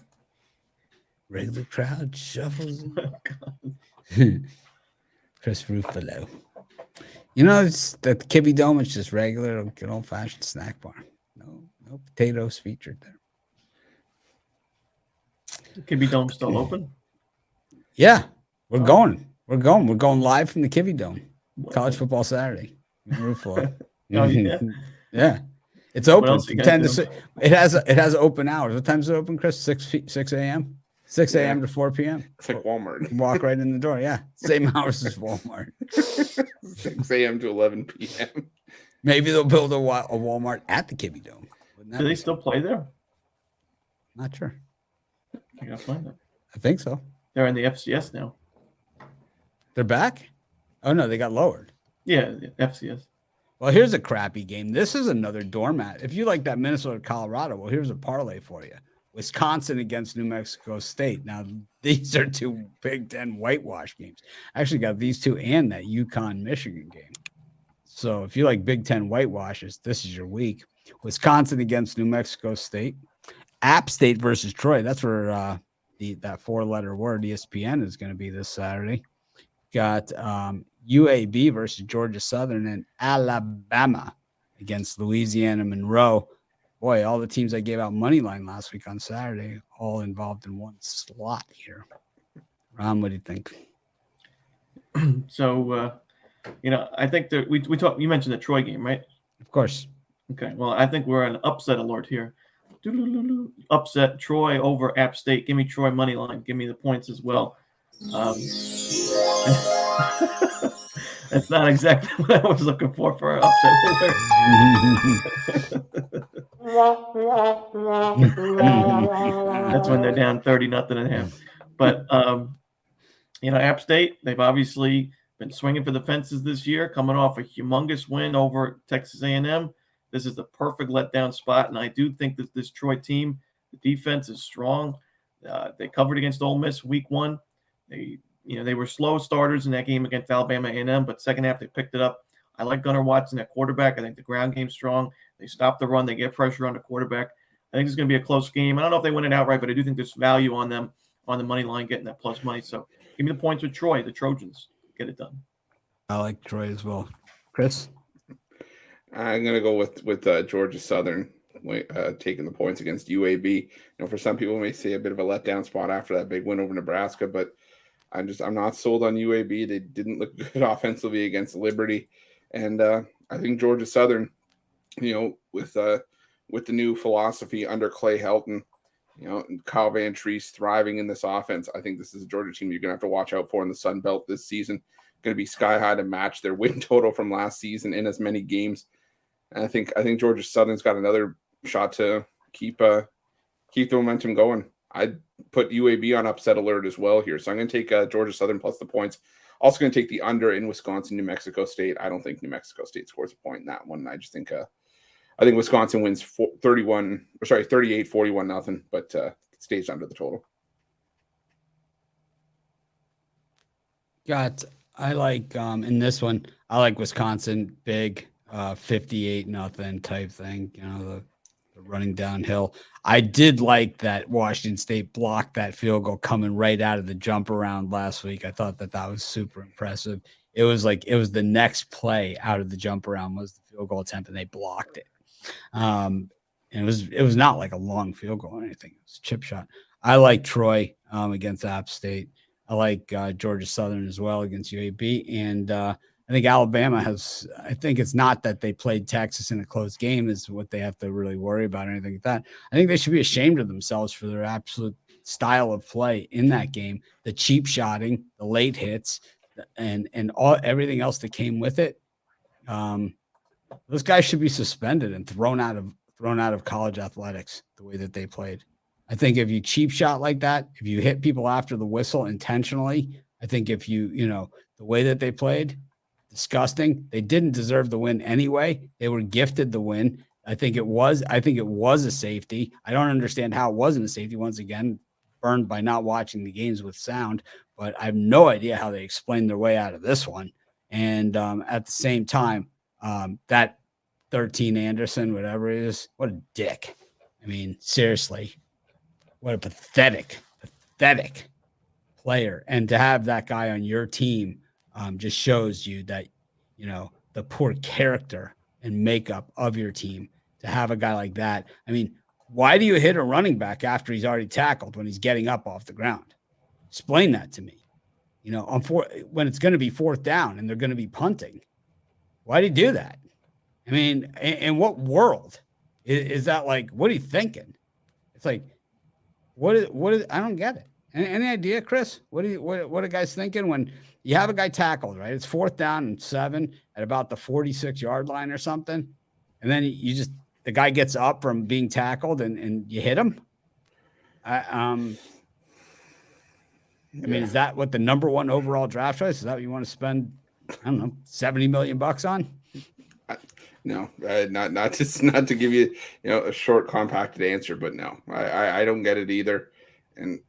Regular crowd shuffles. Chris Ruffalo. It's the Kibby Dome. It's just regular, good old fashioned snack bar. No potatoes featured there. Kibby Dome still open? Yeah, we're going. We're going live from the Kibby Dome. College football Saturday. Ruffalo. Oh yeah. Yeah. It's open. 10 to 6. It has open hours. What time is it open, Chris? 6 a.m. 6 a.m. to 4 p.m. It's like Walmart. Walk right in the door. Yeah, same hours as Walmart. 6 a.m. to 11 p.m. Maybe they'll build a Walmart at the Kibby Dome. Do they still play there? Not sure. I gotta find them. I think so. They're in the FCS now. They're back? Oh no, they got lowered. Yeah, the FCS. Well, here's a crappy game. This is another doormat. If you like that Minnesota-Colorado, well, here's a parlay for you. Wisconsin against New Mexico State. Now, these are two Big Ten whitewash games. I actually got these two and that UConn-Michigan game. So if you like Big Ten whitewashes, this is your week. Wisconsin against New Mexico State. App State versus Troy. That's where that four-letter word, ESPN, is going to be this Saturday. Got UAB versus Georgia Southern and Alabama against Louisiana Monroe. Boy, all the teams I gave out money line last week on Saturday, all involved in one slot here. Ron, what do you think? So, I think that we talked. You mentioned the Troy game, right? Of course. Okay. Well, I think we're on an upset alert here. Upset Troy over App State. Give me Troy money line. Give me the points as well. That's not exactly what I was looking for an upset alert. That's when they're down 30-0.5. But App State, they've obviously been swinging for the fences this year, coming off a humongous win over Texas A&M. This is the perfect letdown spot, and I do think that this Troy team, the defense is strong. They covered against Ole Miss week 1. They were slow starters in that game against Alabama A&M, but second half they picked it up. I like Gunnar Watson at quarterback. I think the ground game's strong. They stop the run. They get pressure on the quarterback. I think it's going to be a close game. I don't know if they win it outright, but I do think there's value on them on the money line getting that plus money. So give me the points with Troy, the Trojans. Get it done. I like Troy as well. Chris? I'm going to go with Georgia Southern taking the points against UAB. For some people may say a bit of a letdown spot after that big win over Nebraska, but I'm not sold on UAB. They didn't look good offensively against Liberty. And I think Georgia Southern, with the new philosophy under Clay Helton, and Kyle Van Treese thriving in this offense, I think this is a Georgia team you're going to have to watch out for in the Sun Belt this season. Going to be sky high to match their win total from last season in as many games. And I think Georgia Southern's got another shot to keep the momentum going. I'd put UAB on upset alert as well here. So I'm going to take Georgia Southern plus the points. Also going to take the under in Wisconsin, New Mexico State. I don't think New Mexico State scores a point in that one. I just think I think Wisconsin wins 38-41-0, but stays under the total. I like in this one, I like Wisconsin big 58-0 type thing, the running downhill. I did like that Washington State blocked that field goal coming right out of the jump around last week. I thought that was super impressive. It was the next play out of the jump around was the field goal attempt, and they blocked it. And it was not like a long field goal or anything. It was a chip shot. I like Troy against App State. I like Georgia Southern as well against UAB. And I think Alabama I think it's not that they played Texas in a close game is what they have to really worry about or anything like that. I think they should be ashamed of themselves for their absolute style of play in that game, the cheap shotting, the late hits, and everything else that came with it. Those guys should be suspended and thrown out of college athletics the way that they played. I think if you cheap shot like that, if you hit people after the whistle intentionally, I think if the way that they played, disgusting. They didn't deserve the win anyway. They were gifted the win. I think it was a safety. I don't understand how it wasn't a safety. Once again, burned by not watching the games with sound, but I have no idea how they explained their way out of this one. And at the same time, that 13 Anderson, whatever it is, what a dick. I mean, seriously, what a pathetic player. And to have that guy on your team just shows you that, the poor character and makeup of your team to have a guy like that. I mean, why do you hit a running back after he's already tackled when he's getting up off the ground? Explain that to me. When it's going to be fourth down and they're going to be punting, why do you do that? I mean, in what world is that? Like, what are you thinking? It's like, what is, I don't get it. Any idea, Chris? What are guys thinking when you have a guy tackled, right? It's fourth down and 7 at about the 46-yard line or something. And then the guy gets up from being tackled and you hit him. I mean, is that what the number 1 overall draft choice? Is that what you want to spend, I don't know, $70 million on? No, not to give you, a short, compacted answer, but no, I don't get it either. And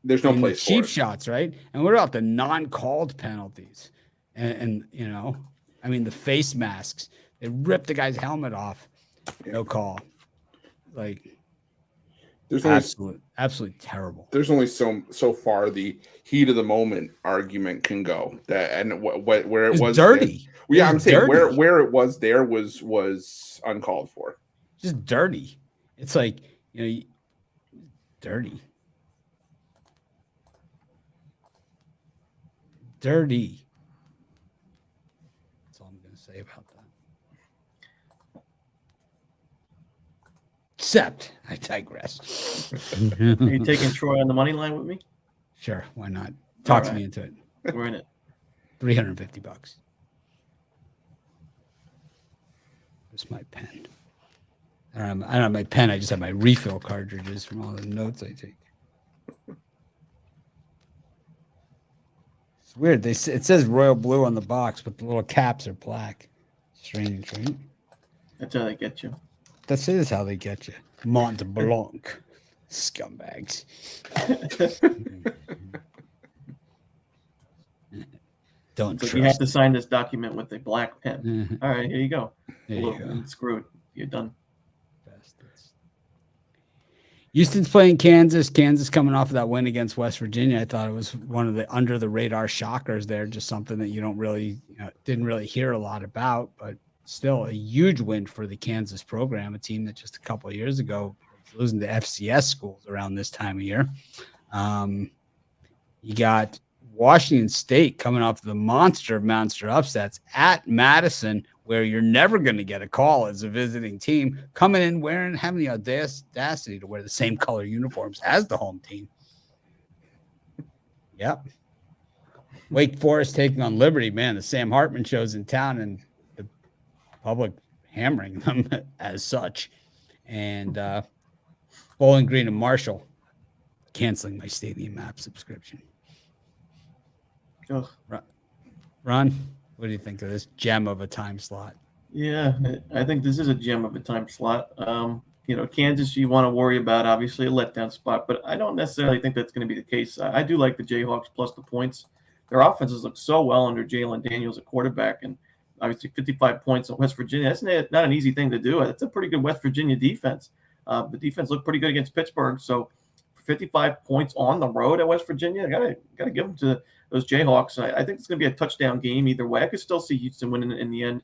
there's no place for cheap it. Shots, right? And what about the non-called penalties? And I mean, the face masks, they ripped the guy's helmet off. No call. Like, there's absolutely terrible. There's only so far the heat of the moment argument can go. That and where it was dirty. Well, yeah, I'm saying where it was there was uncalled for. Just dirty. It's like, dirty. Dirty. That's all I'm going to say about that. Except I digress. Are you taking Troy on the money line with me? Sure, why not? Talk me into it. We're in it. $350. Where's my pen? I don't have my pen. I just have my refill cartridges from all the notes I take. It's weird. It says royal blue on the box, but the little caps are black. Strange, right? That's how they get you. That is how they get you. Mont Blanc. Scumbags. Don't trust. You have to sign this document with a black pen. Mm-hmm. All right, here you go. There you go. Screwed. You're done. Houston's playing Kansas. Kansas coming off of that win against West Virginia. I thought it was one of the under the radar shockers there. Just something that you don't really, didn't really hear a lot about, but still a huge win for the Kansas program, a team that just a couple of years ago was losing to FCS schools around this time of year. You got Washington State coming off the monster upsets at Madison, where you're never going to get a call as a visiting team, coming in having the audacity to wear the same color uniforms as the home team. Yep. Wake Forest taking on Liberty, man. The Sam Hartman show's in town and the public hammering them as such. And Bowling Green and Marshall canceling my Stadium app subscription. Oh. Ron, what do you think of this gem of a time slot? Yeah, I think this is a gem of a time slot. Kansas, you want to worry about, obviously, a letdown spot, but I don't necessarily think that's going to be the case. I do like the Jayhawks plus the points. their offenses look so well under Jalen Daniels at quarterback, and obviously 55 points on West Virginia. That's not an easy thing to do. That's a pretty good West Virginia defense. The defense looked pretty good against Pittsburgh. So 55 points on the road at West Virginia, I gotta give them to those Jayhawks. I think it's going to be a touchdown game either way. I could still see Houston winning in the end,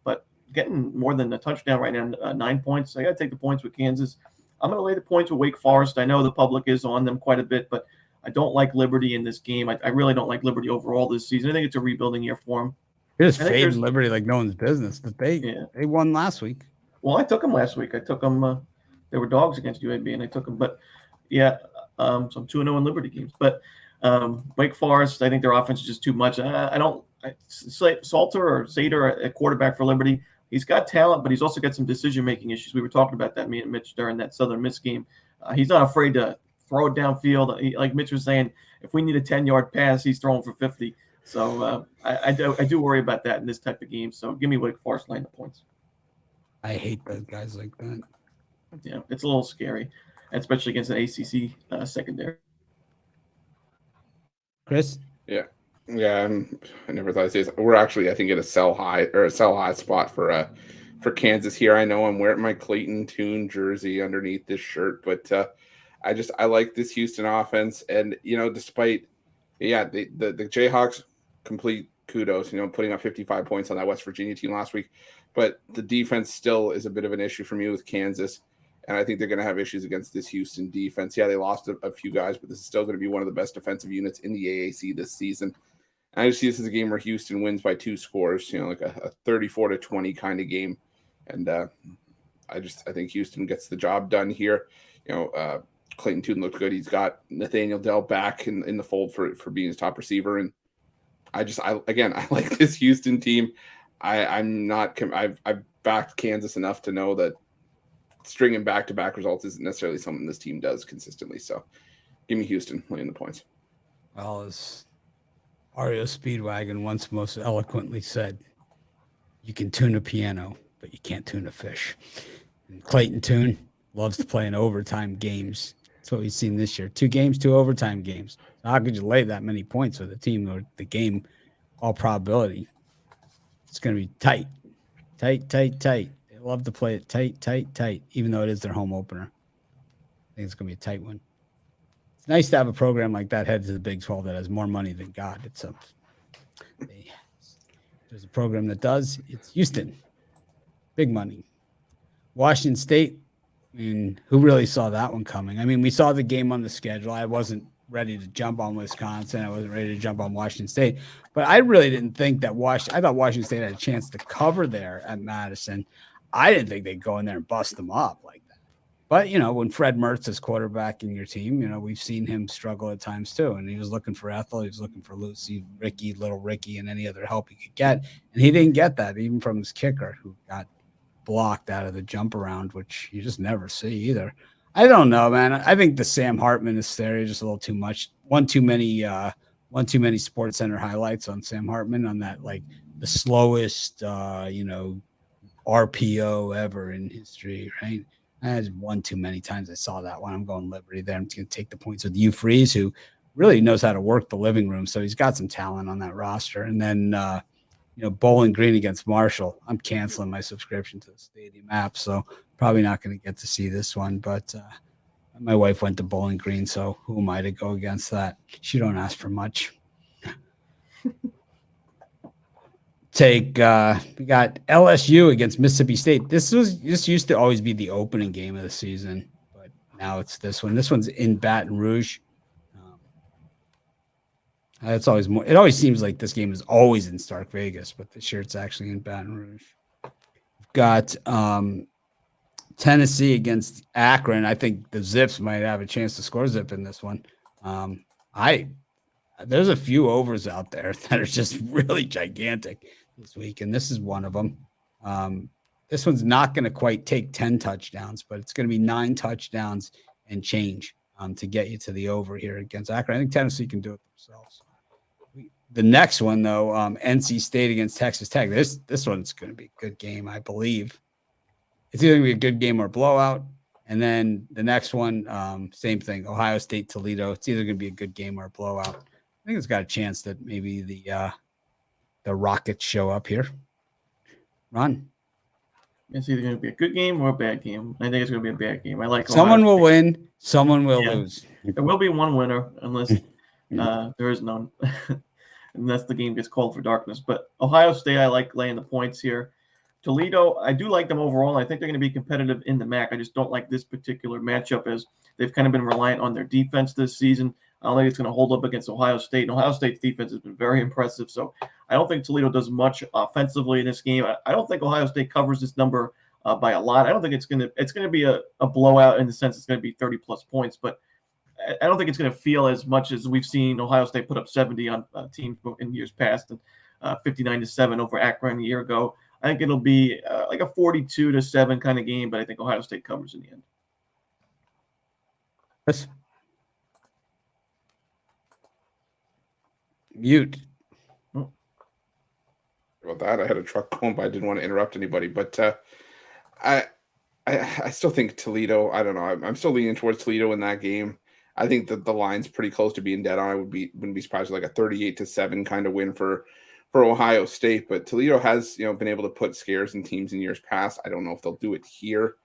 but getting more than a touchdown right now, 9 points. I got to take the points with Kansas. I'm going to lay the points with Wake Forest. I know the public is on them quite a bit, but I don't like Liberty in this game. I really don't like Liberty overall this season. I think it's a rebuilding year for them. You're just fading Liberty like no one's business. But they won last week. Well, I took them last week. I took them. They were dogs against UAB, and I took them. But yeah, so I'm 2-0 in Liberty games. But Wake Forest, I think their offense is just too much. Salter or Sater at quarterback for Liberty. He's got talent, but he's also got some decision-making issues. We were talking about that, me and Mitch, during that Southern Miss game. He's not afraid to throw it downfield. Like Mitch was saying, if we need a 10-yard pass, he's throwing for 50. So I do worry about that in this type of game. So give me Wake Forest laying the points. I hate those guys like that. Yeah, it's a little scary, especially against an ACC secondary. Chris? Yeah. I never thought I'd say this. We're actually, I think, at a sell high spot for Kansas here. I know I'm wearing my Clayton Tune jersey underneath this shirt, but I like this Houston offense. And despite the Jayhawks, complete kudos, putting up 55 points on that West Virginia team last week, but the defense still is a bit of an issue for me with Kansas. And I think they're going to have issues against this Houston defense. Yeah, they lost a few guys, but this is still going to be one of the best defensive units in the AAC this season. And I just see this as a game where Houston wins by 2 scores, like a 34-20 kind of game. And I think Houston gets the job done here. Clayton Tune looked good. He's got Nathaniel Dell back in the fold for being his top receiver. And I like this Houston team. I've backed Kansas enough to know that stringing back-to-back results isn't necessarily something this team does consistently. So give me Houston laying the points. Well, as Ario Speedwagon once most eloquently said, you can tune a piano, but you can't tune a fish. And Clayton Tune loves to play in overtime games. That's what we've seen this year. 2 games, 2 overtime games. So how could you lay that many points with a team or the game, all probability? It's going to be tight. They love to play it tight, even though it is their home opener. I think it's going to be a tight one. It's nice to have a program like that head to the Big 12 that has more money than God. There's a program that does. It's Houston. Big money. Washington State, who really saw that one coming? We saw the game on the schedule. I wasn't ready to jump on Wisconsin. I wasn't ready to jump on Washington State. But I really didn't think that I thought Washington State had a chance to cover there at Madison. I didn't think they'd go in there and bust them up like that. But, when Fred Mertz is quarterback in your team, we've seen him struggle at times too. And he was looking for Ethel. He was looking for Lucy, Ricky, little Ricky, and any other help he could get. And he didn't get that, even from his kicker, who got blocked out of the jump around, which you just never see either. I don't know, man. I think the Sam Hartman hysteria is just a little too much. One too many Sports Center highlights on Sam Hartman on that, like the slowest, RPO ever in history, right? That's one too many times I saw that one. I'm going Liberty there. I'm going to take the points with Hugh Freeze, who really knows how to work the living room. So he's got some talent on that roster. And then, Bowling Green against Marshall. I'm canceling my subscription to the Stadium app, so probably not going to get to see this one. But my wife went to Bowling Green, so who am I to go against that? She don't ask for much. We got LSU against Mississippi State. This used to always be the opening game of the season, but now it's this one. This one's in Baton Rouge. It's always more. It always seems like this game is always in Stark Vegas, but this year it's actually in Baton Rouge. We've got Tennessee against Akron. I think the Zips might have a chance to score Zip in this one. There's a few overs out there that are just really gigantic this week, and this is one of them. This one's not going to quite take 10 touchdowns, but it's going to be 9 touchdowns and change to get you to the over here against Akron. I think Tennessee can do it themselves. The next one, though, NC State against Texas Tech. This one's going to be a good game, I believe. It's either going to be a good game or a blowout. And then the next one, same thing, Ohio State, Toledo. It's either going to be a good game or a blowout. I think it's got a chance that maybe the Rockets show up here. Ron. It's either going to be a good game or a bad game. I think it's going to be a bad game. I like someone Ohio will win, someone will lose. There will be one winner unless there is none, unless the game gets called for darkness. But Ohio State, I like laying the points here. Toledo, I do like them overall. I think they're going to be competitive in the MAC. I just don't like this particular matchup as they've kind of been reliant on their defense this season. I don't think it's going to hold up against Ohio State. And Ohio State's defense has been very impressive. So I don't think Toledo does much offensively in this game. I don't think Ohio State covers this number by a lot. I don't think it's going to be a blowout in the sense it's going to be 30-plus points. But I don't think it's going to feel as much as we've seen Ohio State put up 70 on teams in years past and 59-7 over Akron a year ago. I think it'll be like a 42-7 kind of game, but I think Ohio State covers in the end. Yes. Mute. About that, I had a truck going by. I didn't want to interrupt anybody, but I still think Toledo. I don't know. I'm still leaning towards Toledo in that game. I think that the line's pretty close to being dead on. I wouldn't be surprised with like a 38-7 kind of win for Ohio State. But Toledo has been able to put scares in teams in years past. I don't know if they'll do it here,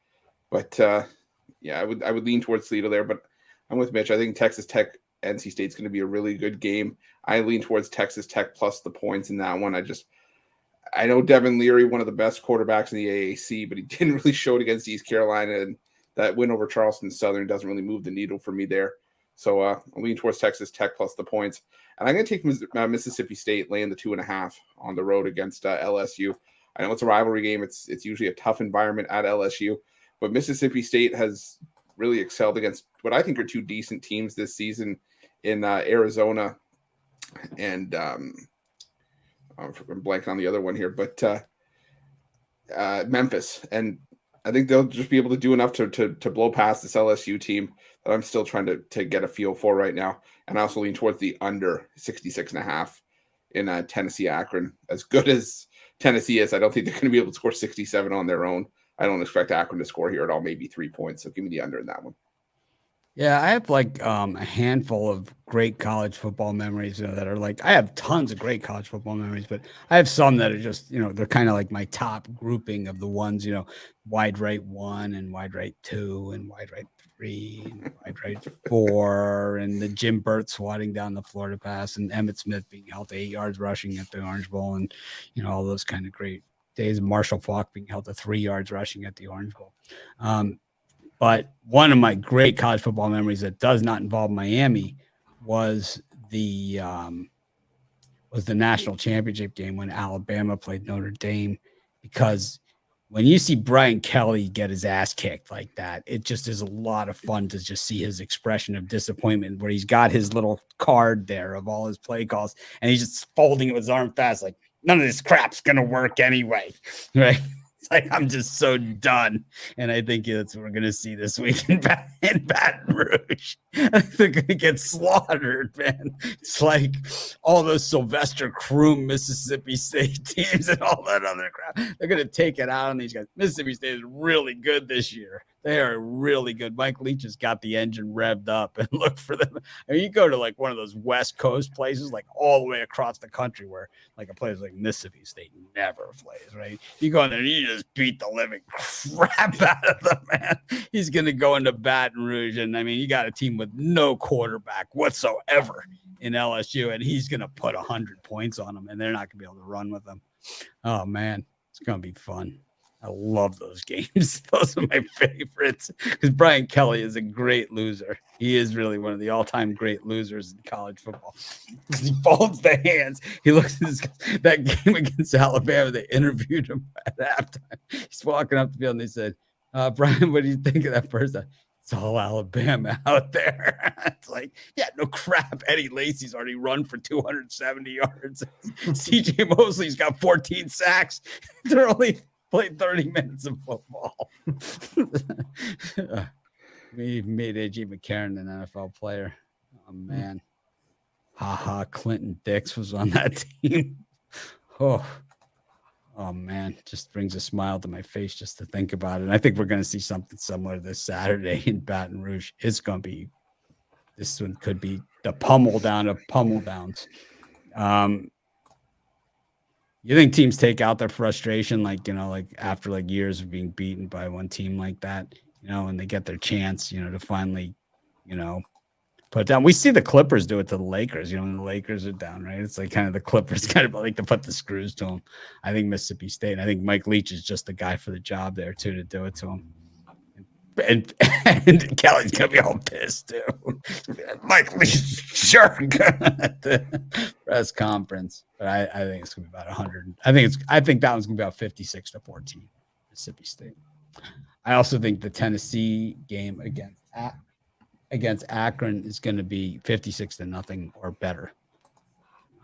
but I would lean towards Toledo there. But I'm with Mitch. I think Texas Tech NC State's going to be a really good game. I lean towards Texas Tech plus the points in that one. I know Devin Leary, one of the best quarterbacks in the AAC, but he didn't really show it against East Carolina, and that win over Charleston Southern doesn't really move the needle for me there. So I'll lean towards Texas Tech plus the points. And I'm going to take Mississippi State laying the 2.5 on the road against LSU. I know it's a rivalry game. It's usually a tough environment at LSU, but Mississippi State has really excelled against what I think are two decent teams this season in Arizona and I'm blanking on the other one here, but Memphis. And I think they'll just be able to do enough to blow past this LSU team that I'm still trying to get a feel for right now. And I also lean towards the under 66.5 in Tennessee-Akron. As good as Tennessee is, I don't think they're going to be able to score 67 on their own. I don't expect Akron to score here at all, maybe 3 points. So give me the under in that one. Yeah, I have like a handful of great college football memories that are like, I have tons of great college football memories, but I have some that are just, they're kind of like my top grouping of the ones, wide right 1 and wide right 2 and wide right 3 and wide right 4 and the Jim Burt swatting down the Florida pass and Emmitt Smith being held to 8 yards rushing at the Orange Bowl and, all those kind of great days. Marshall Faulk being held to 3 yards rushing at the Orange Bowl. But one of my great college football memories that does not involve Miami was the national championship game when Alabama played Notre Dame, because when you see Brian Kelly get his ass kicked like that, it just is a lot of fun to just see his expression of disappointment where he's got his little card there of all his play calls and he's just folding it with his arm fast like, none of this crap's going to work anyway, right? It's like, I'm just so done. And I think that's what we're going to see this week in Baton Rouge. They're going to get slaughtered, man. It's like all those Sylvester Croom Mississippi State teams and all that other crap. They're going to take it out on these guys. Mississippi State is really good this year. They are really good. Mike Leach has got the engine revved up and look for them. I mean, you go to like one of those West Coast places, like all the way across the country where like a place like Mississippi State never plays, right? You go in there and you just beat the living crap out of them, man. He's going to go into Baton Rouge. And I mean, you got a team with no quarterback whatsoever in LSU, and he's going to put 100 points on them, and they're not going to be able to run with them. Oh, man, it's going to be fun. I love those games. Those are my favorites because Brian Kelly is a great loser. He is really one of the all-time great losers in college football. He folds the hands. He looks at that game against Alabama. They interviewed him at halftime. He's walking up the field and they said, Brian, what do you think of that person? It's all Alabama out there. It's like, yeah, no crap. Eddie Lacy's already run for 270 yards. C.J. Mosley's got 14 sacks. They're only played 30 minutes of football. We made A.J. McCarron an NFL player. Oh, man. Clinton Dix was on that team. Oh, man. Just brings a smile to my face just to think about it. And I think we're going to see something similar this Saturday in Baton Rouge. This one could be pummel down of pummel downs. You think teams take out their frustration, like, like after like years of being beaten by one team like that, and they get their chance, to finally, put down. We see the Clippers do it to the Lakers, when the Lakers are down, right? It's like kind of the Clippers kind of like to put the screws to them. I think Mississippi State, and I think Mike Leach is just the guy for the job there too, to do it to him. And Kelly's gonna be all pissed too. Mike Leach jerk at the press conference. But I think it's gonna be about 100. I think that one's gonna be about 56-14, Mississippi State. I also think the Tennessee game against Akron is going to be 56-0 or better.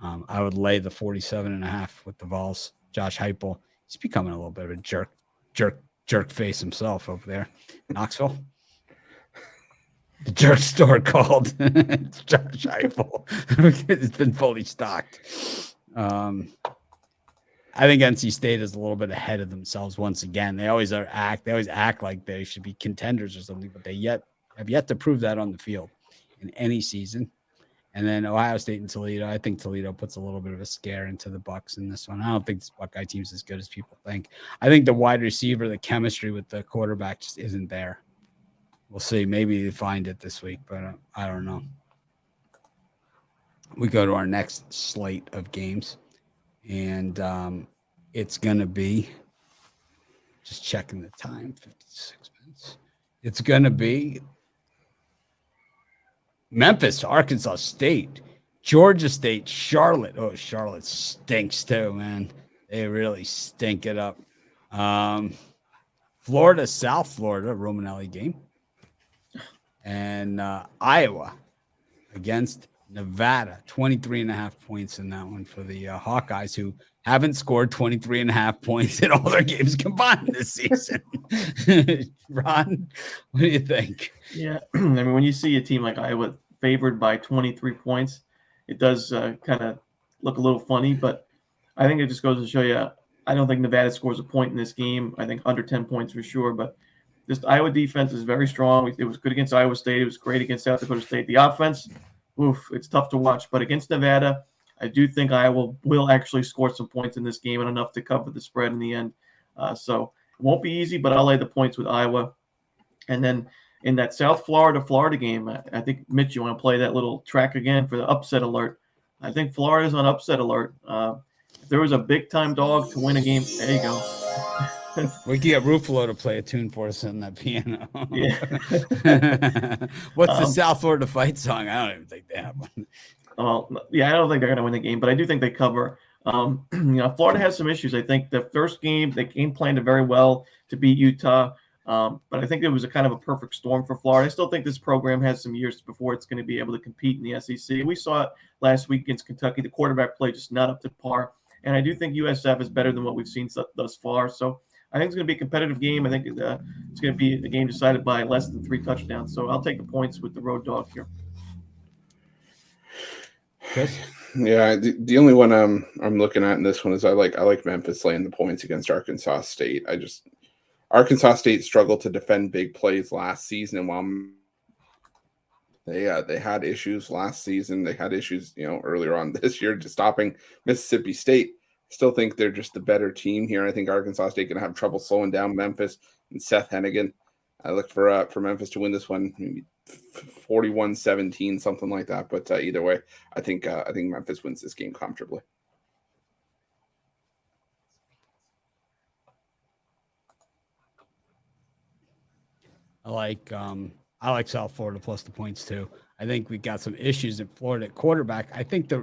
I would lay the 47.5 with the Vols. Josh Heupel, he's becoming a little bit of a jerk face himself over there in Knoxville. The jerk store called. It's Josh Heupel. It's been fully stocked. I think NC State is a little bit ahead of themselves once again. They always act like they should be contenders or something, but they have yet to prove that on the field in any season. And then Ohio State and Toledo. I think Toledo puts a little bit of a scare into the Bucks in this one. I don't think this Buckeye team's as good as people think. I think the wide receiver, the chemistry with the quarterback just isn't there. We'll see. Maybe they find it this week, but I don't know. We go to our next slate of games, and it's going to be, just checking the time, 56 minutes. It's going to be Memphis, Arkansas State, Georgia State, Charlotte. Oh, Charlotte stinks too, man. They really stink it up. Florida, South Florida, Romanelli game. And Iowa against Nevada, 23.5 points in that one for the Hawkeyes, who haven't scored 23.5 points in all their games combined this season. Ron, what do you think? Yeah, I mean, when you see a team like Iowa favored by 23 points, it does kind of look a little funny, but I think it just goes to show you, I don't think Nevada scores a point in this game. I think under 10 points for sure, but this Iowa defense is very strong. It was good against Iowa State. It was great against South Dakota State. The offense, it's tough to watch, but against Nevada, I do think Iowa will actually score some points in this game and enough to cover the spread in the end. So it won't be easy, but I'll lay the points with Iowa. And then in that South Florida game, I think, Mitch, you want to play that little track again for the upset alert. I think Florida's on upset alert. If there was a big-time dog to win a game, there you go. We can get Ruffalo to play a tune for us on that piano. Yeah. What's the South Florida fight song? I don't even think they have one. Yeah, I don't think they're going to win the game, but I do think they cover. Florida has some issues. I think the first game, they game planned it very well to beat Utah, but I think it was a kind of a perfect storm for Florida. I still think this program has some years before it's going to be able to compete in the SEC. We saw it last week against Kentucky. The quarterback play just not up to par, and I do think USF is better than what we've seen thus far. So I think it's going to be a competitive game. I think it's going to be a game decided by less than 3 touchdowns. So I'll take the points with the road dog here. Chris? Yeah, the only one I'm looking at in this one is I like Memphis laying the points against Arkansas State. Arkansas State struggled to defend big plays last season, and while they had issues last season, they had issues earlier on this year just stopping Mississippi State. Still think they're just the better team here. I think Arkansas State going to have trouble slowing down Memphis and Seth Hennigan. I look for Memphis to win this one, maybe 41-17, something like that. But either way, I think Memphis wins this game comfortably. I like South Florida plus the points too. I think we got some issues at Florida at quarterback. I think the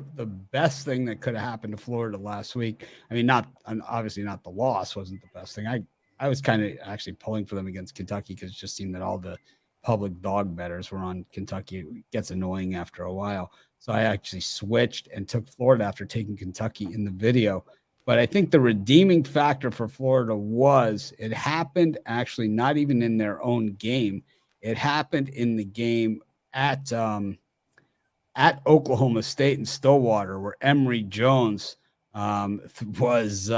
best thing that could have happened to Florida last week, I mean, obviously not the loss wasn't the best thing. I was kind of actually pulling for them against Kentucky because it just seemed that all the public dog bettors were on Kentucky. It gets annoying after a while. So I actually switched and took Florida after taking Kentucky in the video. But I think the redeeming factor for Florida was it happened actually not even in their own game. It happened in the game at Oklahoma State in Stillwater, where Emory Jones was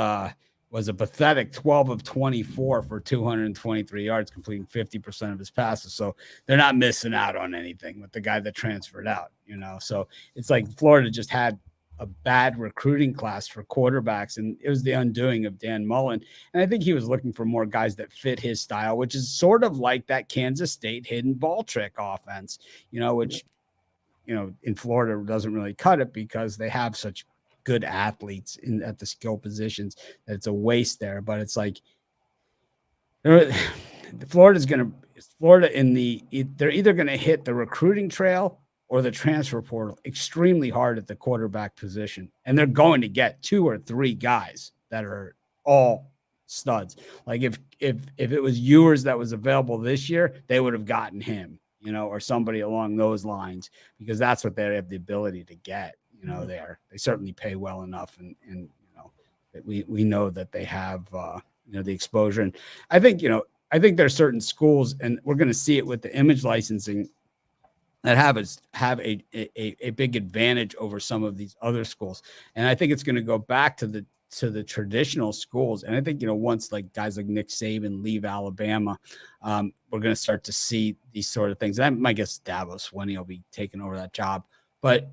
was a pathetic 12 of 24 for 223 yards, completing 50% of his passes. So they're not missing out on anything with the guy that transferred out, So it's like Florida just had a bad recruiting class for quarterbacks, and it was the undoing of Dan Mullen. And I think he was looking for more guys that fit his style, which is sort of like that Kansas State hidden ball trick offense, which, in Florida doesn't really cut it because they have such good athletes at the skill positions that it's a waste there. But it's like they're either going to hit the recruiting trail or the transfer portal extremely hard at the quarterback position. And they're going to get 2 or 3 guys that are all studs. Like if it was Ewers that was available this year, they would have gotten him, or somebody along those lines, because that's what they have the ability to get. They certainly pay well enough, and we know that they have the exposure. And I think there are certain schools, and we're going to see it with the image licensing, that have a big advantage over some of these other schools. And I think it's going to go back to the traditional schools. And I think, once like guys like Nick Saban leave Alabama, we're going to start to see these sort of things. And my guess Davos, when he'll be taking over that job, but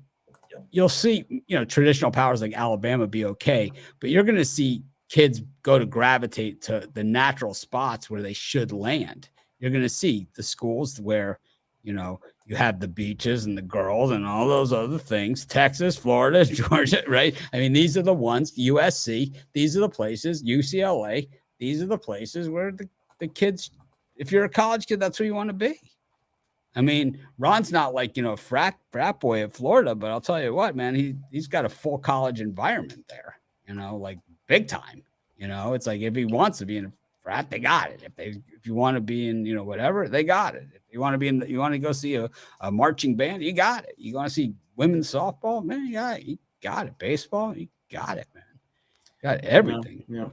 you'll see, traditional powers like Alabama be okay, but you're going to see kids gravitate to the natural spots where they should land. You're going to see the schools where, you have the beaches and the girls and all those other things. Texas, Florida, Georgia, right? I mean, these are the ones, USC, these are the places, UCLA, these are the places where the kids, if you're a college kid, that's where you want to be. I mean, Ron's not like, a frat boy of Florida, but I'll tell you what, man, he's got a full college environment there, like big time. It's like if he wants to be in a frat, they got it. If you want to be in, whatever, they got it. If you want to be you want to go see a marching band, you got it. You want to see women's softball, man, you got it. Baseball, you got it, man. You got everything. Yeah.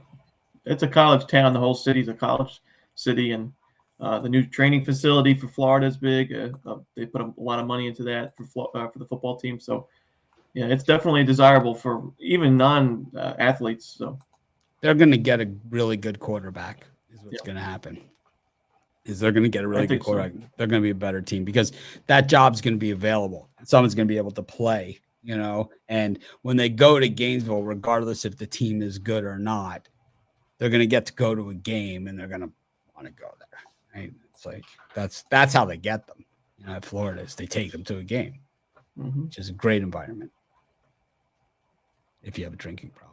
It's a college town. The whole city's a college city, and the new training facility for Florida is big. They put a lot of money into that for the football team. So, yeah, it's definitely desirable for even non-athletes. So they're going to get a really good quarterback is what's going to happen. They're going to get a really good quarterback. So. They're going to be a better team because that job's going to be available. Someone's going to be able to play, and when they go to Gainesville, regardless if the team is good or not, they're going to get to go to a game and they're going to want to go there. Right? It's like that's how they get them. At Florida is they take them to a game, which is a great environment if you have a drinking problem.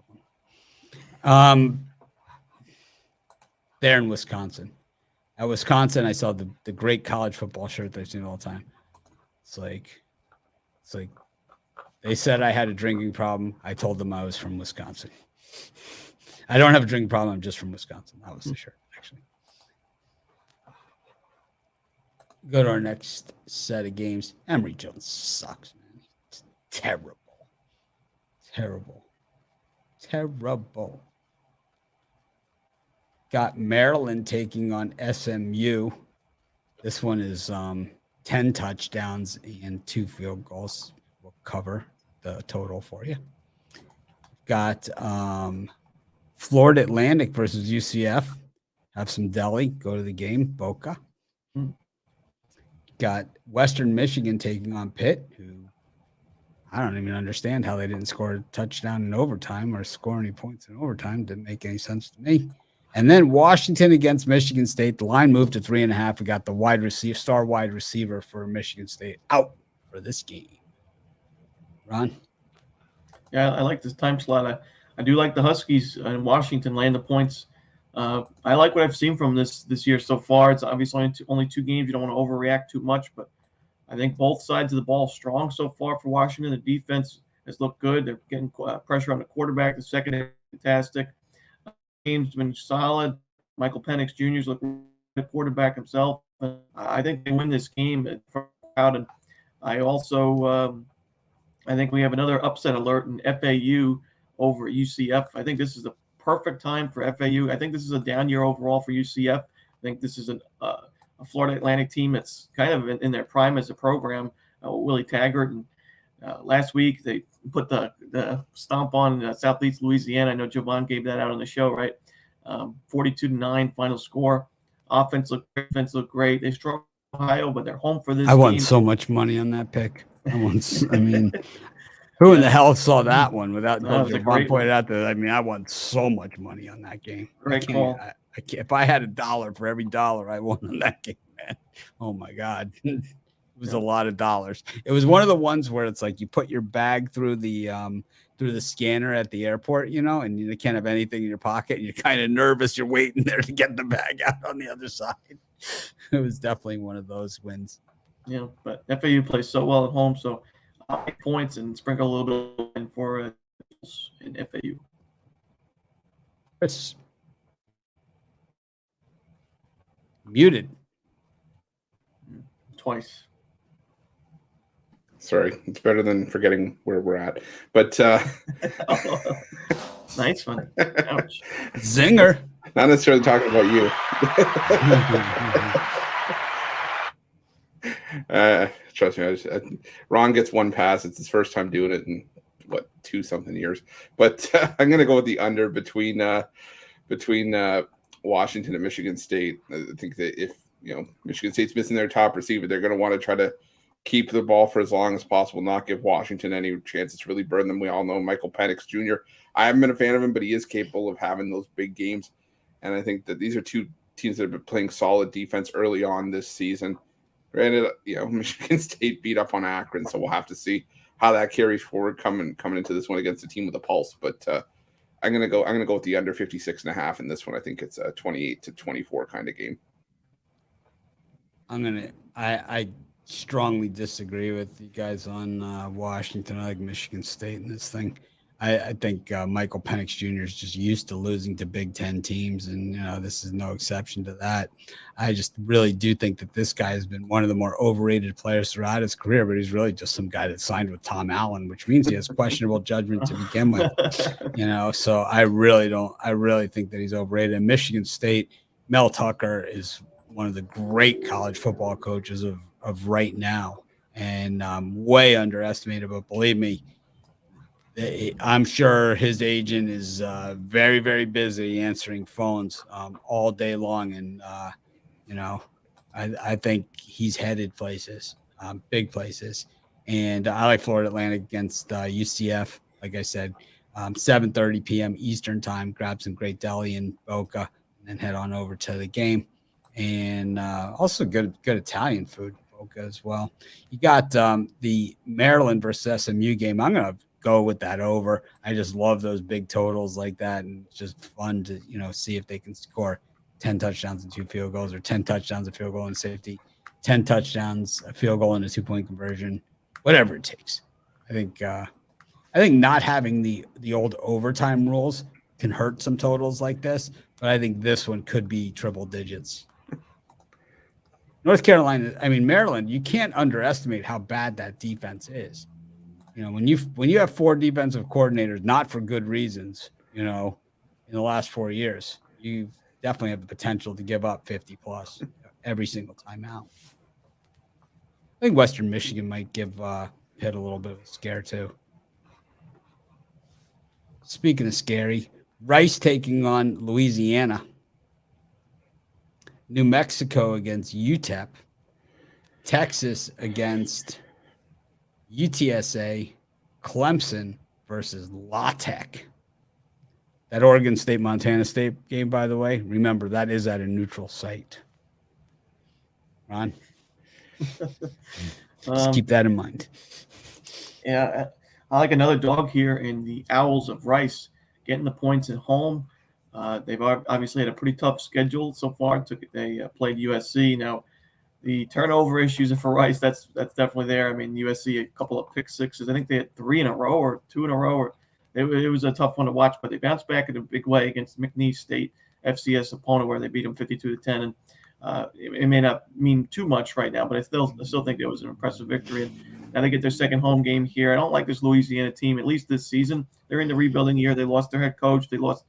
There in Wisconsin. At Wisconsin, I saw the great college football shirt they've seen all the time. It's like they said I had a drinking problem. I told them I was from Wisconsin. I don't have a drinking problem. I'm just from Wisconsin. That was the shirt, actually. Go to our next set of games. Emory Jones sucks, man. It's terrible. Got Maryland taking on SMU. This one is 10 touchdowns and 2 field goals. We'll cover the total for you. Got Florida Atlantic versus UCF. Have some deli. Go to the game. Boca. Got Western Michigan taking on Pitt, who I don't even understand how they didn't score a touchdown in overtime or score any points in overtime. Didn't make any sense to me. And then Washington against Michigan State. The line moved to 3.5. We got the star wide receiver for Michigan State out for this game. Ron? Yeah, I like this time slot. I do like the Huskies in Washington laying the points. I like what I've seen from this year so far. It's obviously only 2 games. You don't want to overreact too much, but I think both sides of the ball strong so far for Washington. The defense has looked good. They're getting pressure on the quarterback. The secondary is fantastic. Game's been solid. Michael Penix Jr. is looking at quarterback himself. I think they win this game for crowd. And I also I think we have another upset alert in FAU over UCF. I think this is the perfect time for FAU. I think this is a down year overall for UCF. I think this is a Florida Atlantic team that's kind of in their prime as a program. Willie Taggart, and last week they put the stomp on Southeast Louisiana. I know Javon gave that out on the show, right? 42-9 final score. Offense looked great. They struggled with Ohio, but they're home for this I won game. so much money on that pick. I mean, who in the hell saw that one without No, it was a Javon great pointed one. out that? I mean, I won so much money on that game. Great call. I can't, if I had $1 for every dollar I won on that game, man. Oh my God. It was a lot of dollars. It was one of the ones where it's like you put your bag through the scanner at the airport, you know, and you can't have anything in your pocket. And you're kind of nervous. You're waiting there to get the bag out on the other side. It was definitely one of those wins. Yeah, but FAU plays so well at home, so I'll make points and sprinkle a little bit in for in FAU. Chris. Muted. Twice. Sorry, it's better than forgetting where we're at. But Nice one. Ouch. Zinger. Not necessarily talking about you. Trust me, Ron gets one pass. It's his first time doing it in 2-something years. But I'm going to go with the under between Washington and Michigan State. I think that if Michigan State's missing their top receiver, they're going to want to try to keep the ball for as long as possible, not give Washington any chances to really burn them. We all know Michael Penix Jr. I haven't been a fan of him, but he is capable of having those big games. And I think that these are two teams that have been playing solid defense early on this season. Granted, Michigan State beat up on Akron, so we'll have to see how that carries forward coming into this one against a team with a pulse. But I'm gonna go with the under 56.5 in this one. I think it's a 28-24 kind of game. I strongly disagree with you guys on Washington. I like Michigan State in this thing. I think Michael Penix Jr. is just used to losing to Big Ten teams, and this is no exception to that. I just really do think that this guy has been one of the more overrated players throughout his career, but he's really just some guy that signed with Tom Allen, which means he has questionable judgment to begin with. So I really think that he's overrated. And Michigan State, Mel Tucker is one of the great college football coaches of right now, and way underestimated. But believe me, I'm sure his agent is very, very busy answering phones all day long. And, I think he's headed places, big places. And I like Florida Atlantic against UCF. Like I said, 7:30 p.m. Eastern time, grab some great deli in Boca and then head on over to the game. And also good Italian food, Boca as well. You got the Maryland versus SMU game. I'm going to go with that over. I just love those big totals like that, and it's just fun to see if they can score 10 touchdowns and 2 field goals, or 10 touchdowns, a field goal and safety, 10 touchdowns, a field goal and a 2-point conversion, whatever it takes. I think not having the old overtime rules can hurt some totals like this, but I think this one could be triple digits. North Carolina, Maryland, you can't underestimate how bad that defense is. When you have 4 defensive coordinators, not for good reasons, in the last 4 years, you definitely have the potential to give up 50 plus every single time out. I think Western Michigan might give Pitt a little bit of a scare too. Speaking of scary, Rice taking on Louisiana, New Mexico against UTEP, Texas against UTSA, Clemson versus La Tech. That Oregon State-Montana State game, by the way, remember, that is at a neutral site. Ron? Just keep that in mind. Yeah, I like another dog here in the Owls of Rice, getting the points at home. They've obviously had a pretty tough schedule so far. They played USC. Now, the turnover issues for Rice, that's definitely there. USC, a couple of pick sixes. I think they had 3 in a row or 2 in a row. It was a tough one to watch, but they bounced back in a big way against McNeese State, FCS opponent, where they beat them 52-10. And it may not mean too much right now, but I still think it was an impressive victory. And now they get their second home game here. I don't like this Louisiana team, at least this season. They're in the rebuilding year. They lost their head coach. They lost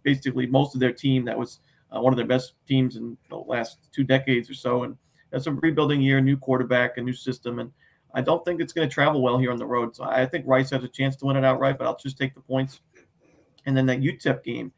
basically most of their team. That was one of their best teams in the last 2 decades or so. And that's a rebuilding year, new quarterback, a new system. And I don't think it's going to travel well here on the road. So I think Rice has a chance to win it outright, but I'll just take the points. And then that UTEP game,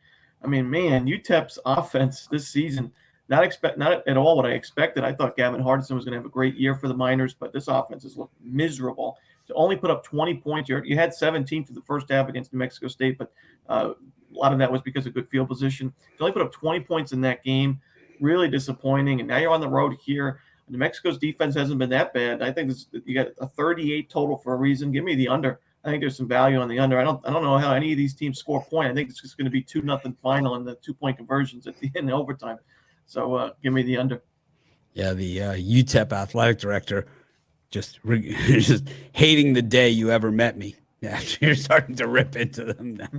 I mean, man, UTEP's offense this season, not at all what I expected. I thought Gavin Hardison was going to have a great year for the Miners, but this offense has looked miserable. To only put up 20 points, you had 17 for the first half against New Mexico State, but a lot of that was because of good field position. To only put up 20 points in that game, really disappointing. And now you're on the road here. New Mexico's defense hasn't been that bad. I think you got a 38 total for a reason. Give me the under. I think there's some value on the under. I don't know how any of these teams score a point. I think it's just going to be 2-0 final and the 2-point conversions at the end of overtime. So give me the under. Yeah, the UTEP athletic director just hating the day you ever met me. Yeah, you're starting to rip into them now.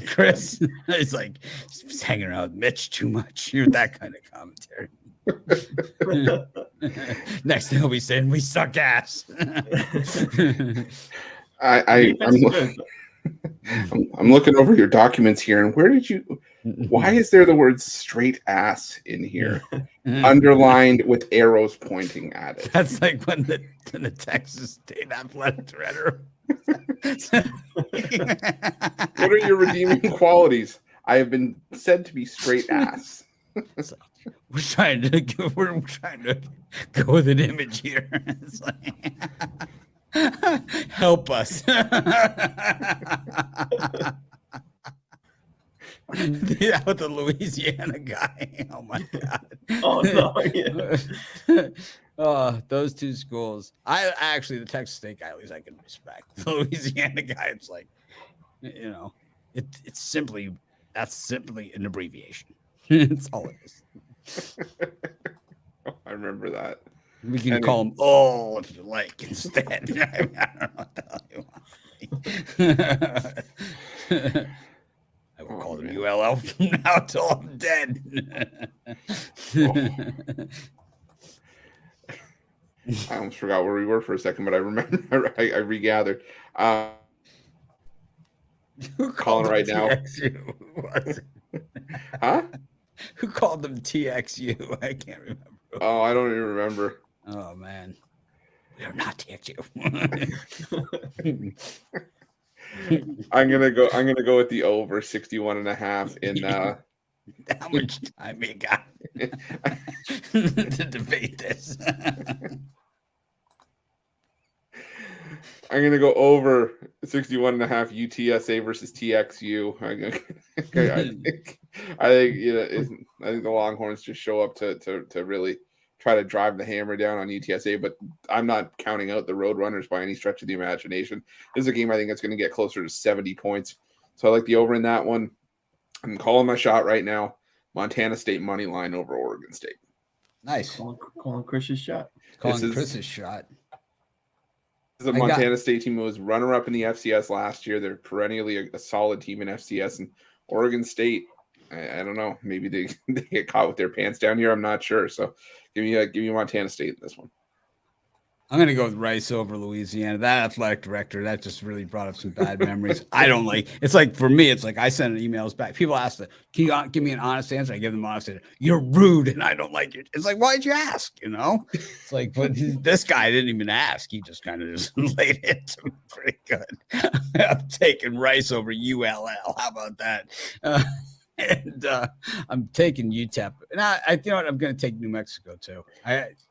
Chris is like, he's hanging around with Mitch too much. You're that kind of commentary. Next thing he'll be saying, we suck ass. I'm looking over your documents here, and why is there the word straight ass in here, underlined with arrows pointing at it? That's like when the Texas State athletic director. What are your redeeming qualities? I have been said to be straight ass. It's like, we're trying to go with an image here. It's like, help us. Yeah, with the Louisiana guy. Oh my God. Oh no. Yeah. Oh, those two schools. I actually, the Texas State guy, at least I can respect. The Louisiana guy, it's like, it's simply an abbreviation. It's all it is. I remember that. We can call him "oh" if you like instead. I don't know what the hell you want. I will call him ULL from now till I'm dead. I almost forgot where we were for a second, but I remember. I regathered. Who calling right now? Huh? Who called them TXU? I can't remember. Oh, I don't even remember. Oh man, we are not TXU. I'm gonna go with the over 61.5 in how much time you got to debate this? I'm gonna go over 61.5 UTSA versus TXU. I think the Longhorns just show up to really try to drive the hammer down on UTSA, but I'm not counting out the Roadrunners by any stretch of the imagination. This is a game I think it's going to get closer to 70 points. So I like the over in that one. I'm calling my shot right now. Montana State money line over Oregon State. Nice. Calling Chris's shot. Chris's shot. This is a Montana State team who was runner-up in the FCS last year. They're perennially a solid team in FCS. And Oregon State, I don't know. Maybe they get caught with their pants down here. I'm not sure. So give me Montana State in this one. I'm going to go with Rice over Louisiana. That athletic director, that just really brought up some bad memories. I don't like. It's like, for me, it's like I send emails back. People ask, can you give me an honest answer? I give them an honest answer. You're rude and I don't like it. It's like, why'd you ask? It's like, but this guy didn't even ask. He just kind of just laid it to me pretty good. I'm taking Rice over ULL. How about that? And I'm taking UTEP. And I you know what? I'm going to take New Mexico too.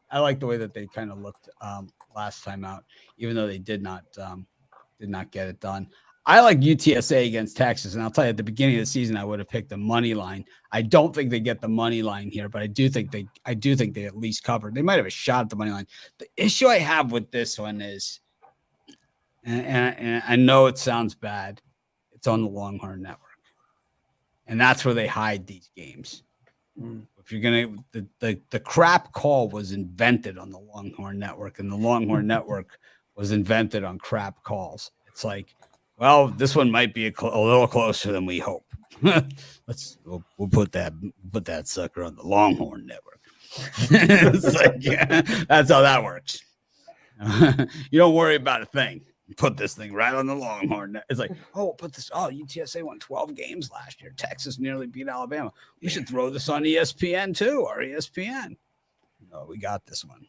I like the way that they kind of looked last time out, even though they did not get it done. I like UTSA against Texas, and I'll tell you, at the beginning of the season, I would have picked the money line. I don't think they get the money line here, but I do think they at least covered. They might have a shot at the money line. The issue I have with this one is, and I know it sounds bad, it's on the Longhorn Network, and that's where they hide these games. If you're gonna, the crap call was invented on the Longhorn Network, and the Longhorn Network was invented on crap calls. It's like, well, this one might be a little closer than we hope. We'll put that sucker on the Longhorn Network. It's like, yeah, that's how that works. You don't worry about a thing. Put this thing right on the Longhorn. It's like, UTSA won 12 games last year. Texas nearly beat Alabama. We should throw this on ESPN too, or ESPN. No, we got this one.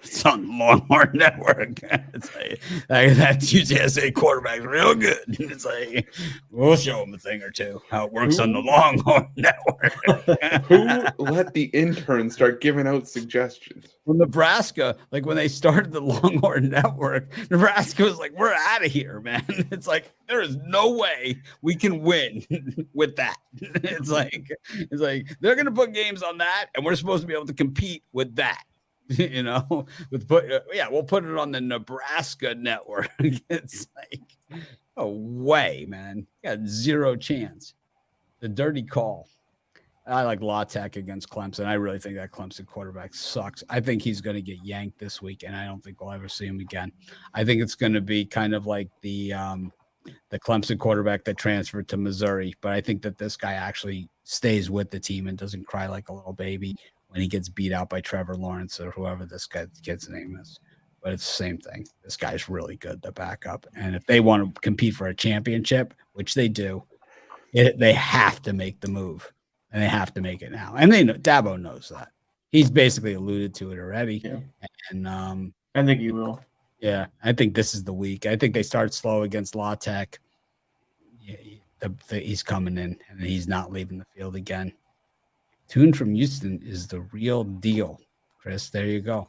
It's on the Longhorn Network. It's like that UTSA quarterback's real good. It's like we'll show him a thing or two how it works on the Longhorn Network. Who let the interns start giving out suggestions? Well, Nebraska, like when they started the Longhorn Network, Nebraska was like, "We're out of here, man." It's like there is no way we can win with that. It's like they're gonna put games on that, and we're supposed to be able to compete with that. We'll put it on the Nebraska Network. It's like, no way, man. Got zero chance. The dirty call. I like La Tech against Clemson. I really think that Clemson quarterback sucks. I think he's going to get yanked this week, and I don't think we'll ever see him again. I think it's going to be kind of like the Clemson quarterback that transferred to Missouri, but I think that this guy actually stays with the team and doesn't cry like a little baby when he gets beat out by Trevor Lawrence or whoever this kid's name is. But it's the same thing. This guy's really good, the backup. And if they want to compete for a championship, which they do, they have to make the move. And they have to make it now. And they know Dabo knows that. He's basically alluded to it already. Yeah. And I think he will. Yeah, I think this is the week. I think they start slow against La Tech. Yeah, he's coming in, and he's not leaving the field again. Tune from Houston is the real deal, Chris. There you go.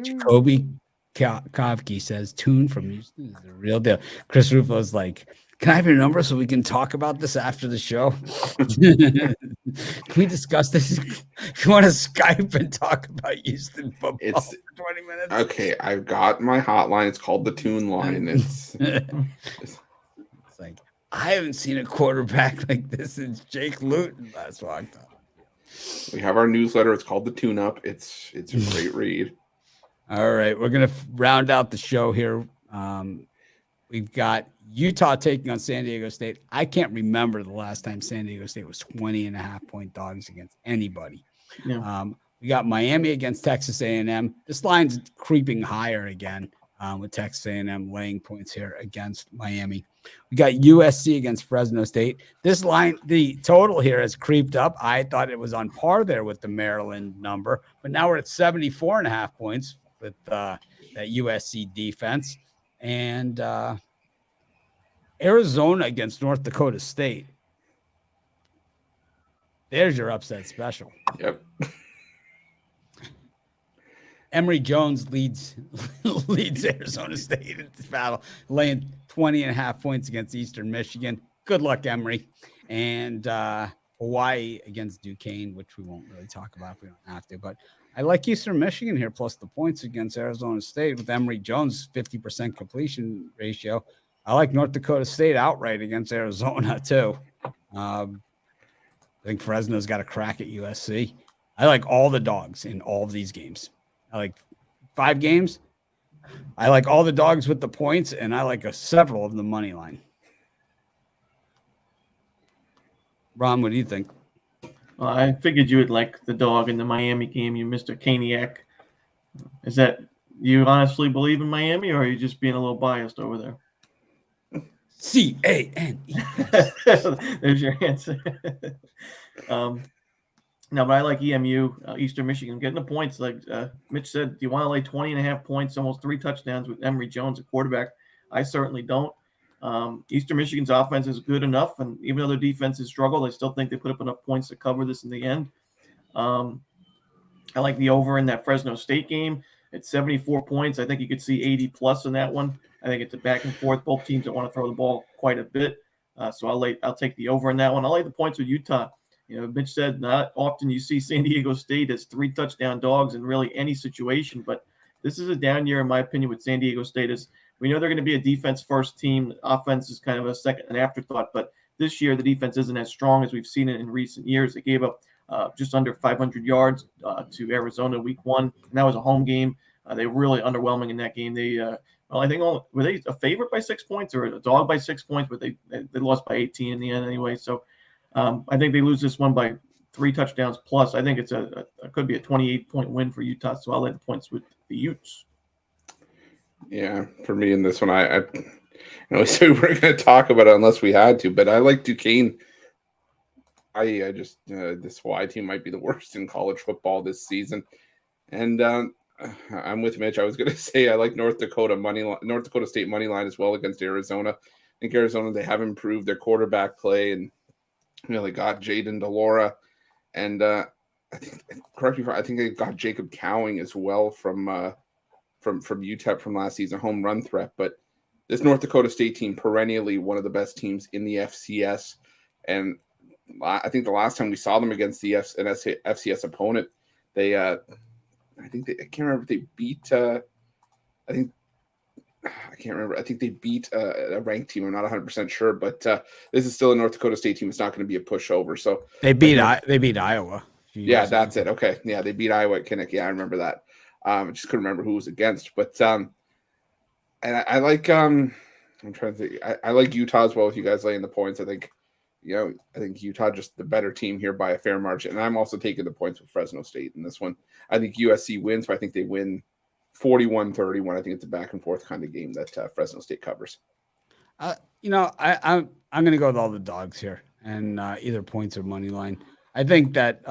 Jacoby Kovke says Tune from Houston is the real deal. Chris Rufo's like, can I have your number so we can talk about this after the show? Can we discuss this? You want to Skype and talk about Houston football for 20 minutes? Okay, I've got my hotline. It's called the Tune line. It's like, I haven't seen a quarterback like this since Jake Luton last long time. We have our newsletter. It's called the Tune Up. It's a great read. All right, we're going to round out the show here. We've got Utah taking on San Diego State. I can't remember the last time San Diego State was 20.5-point dogs against anybody. Yeah. We got Miami against Texas A&M. This line's creeping higher again with Texas A&M laying points here against Miami. We got USC against Fresno State. This line, the total here has creeped up. I thought it was on par there with the Maryland number, but now we're at 74.5 points with that USC defense. And Arizona against North Dakota State. There's your upset special. Yep. Emory Jones leads Arizona State in this battle, laying 20.5 points against Eastern Michigan. Good luck, Emory. And Hawaii against Duquesne, which we won't really talk about if we don't have to. But I like Eastern Michigan here, plus the points against Arizona State with Emory Jones' 50% completion ratio. I like North Dakota State outright against Arizona, too. I think Fresno's got a crack at USC. I like all the dogs in all of these games. I like 5 games. I like all the dogs with the points, and I like several of the money line. Ron, what do you think? Well, I figured you would like the dog in the Miami game, you Mr. Kaniak. Is that you honestly believe in Miami, or are you just being a little biased over there? C-A-N-E. There's your answer. No, but I like EMU, Eastern Michigan, getting the points. Like Mitch said, do you want to lay 20.5 points, almost 3 touchdowns with Emory Jones at quarterback? I certainly don't. Eastern Michigan's offense is good enough, and even though their defenses struggle, I still think they put up enough points to cover this in the end. I like the over in that Fresno State game. It's 74 points. I think you could see 80+ in that one. I think it's a back and forth. Both teams that want to throw the ball quite a bit. So I'll take the over in that one. I'll lay the points with Utah. You know, Mitch said not often you see San Diego State as 3 touchdown dogs in really any situation, but this is a down year in my opinion with San Diego State. As we know they're going to be a defense first team. Offense is kind of an afterthought, but this year the defense isn't as strong as we've seen it in recent years. They gave up just under 500 yards to Arizona week 1, and that was a home game. They were really underwhelming in that game. They I think were they a favorite by 6 points or a dog by 6 points, but they lost by 18 in the end anyway. So I think they lose this one by 3 touchdowns plus. I think it's it could be a 28-point win for Utah. So I'll lay the points with the Utes. Yeah, for me in this one, I so we we're going to talk about it unless we had to, but I like Duquesne. I just this Hawaii team might be the worst in college football this season, and I'm with Mitch. I was going to say I like North Dakota State money line as well against Arizona. I think Arizona, they have improved their quarterback play, and they got Jaden DeLora, and I think, correct me if I think they got Jacob Cowing as well from UTEP from last season, home run threat. But this North Dakota State team, perennially one of the best teams in the FCS, and I think the last time we saw them against an FCS opponent, they I can't remember if they beat I can't remember. I think they beat a ranked team. I'm not 100% sure, but this is still a North Dakota State team. It's not going to be a pushover. So they beat Iowa. Yeah, that's it. Okay, yeah, they beat Iowa at Kinnick. Yeah, I remember that. I just couldn't remember who was against, but and I like I'm trying to think. I like Utah as well with you guys laying the points. I think Utah just the better team here by a fair margin, and I'm also taking the points with Fresno State in this one. I think USC wins, but I think they win 41-31. I think it's a back and forth kind of game that Fresno State covers. I'm going to go with all the dogs here, and either points or money line. I think that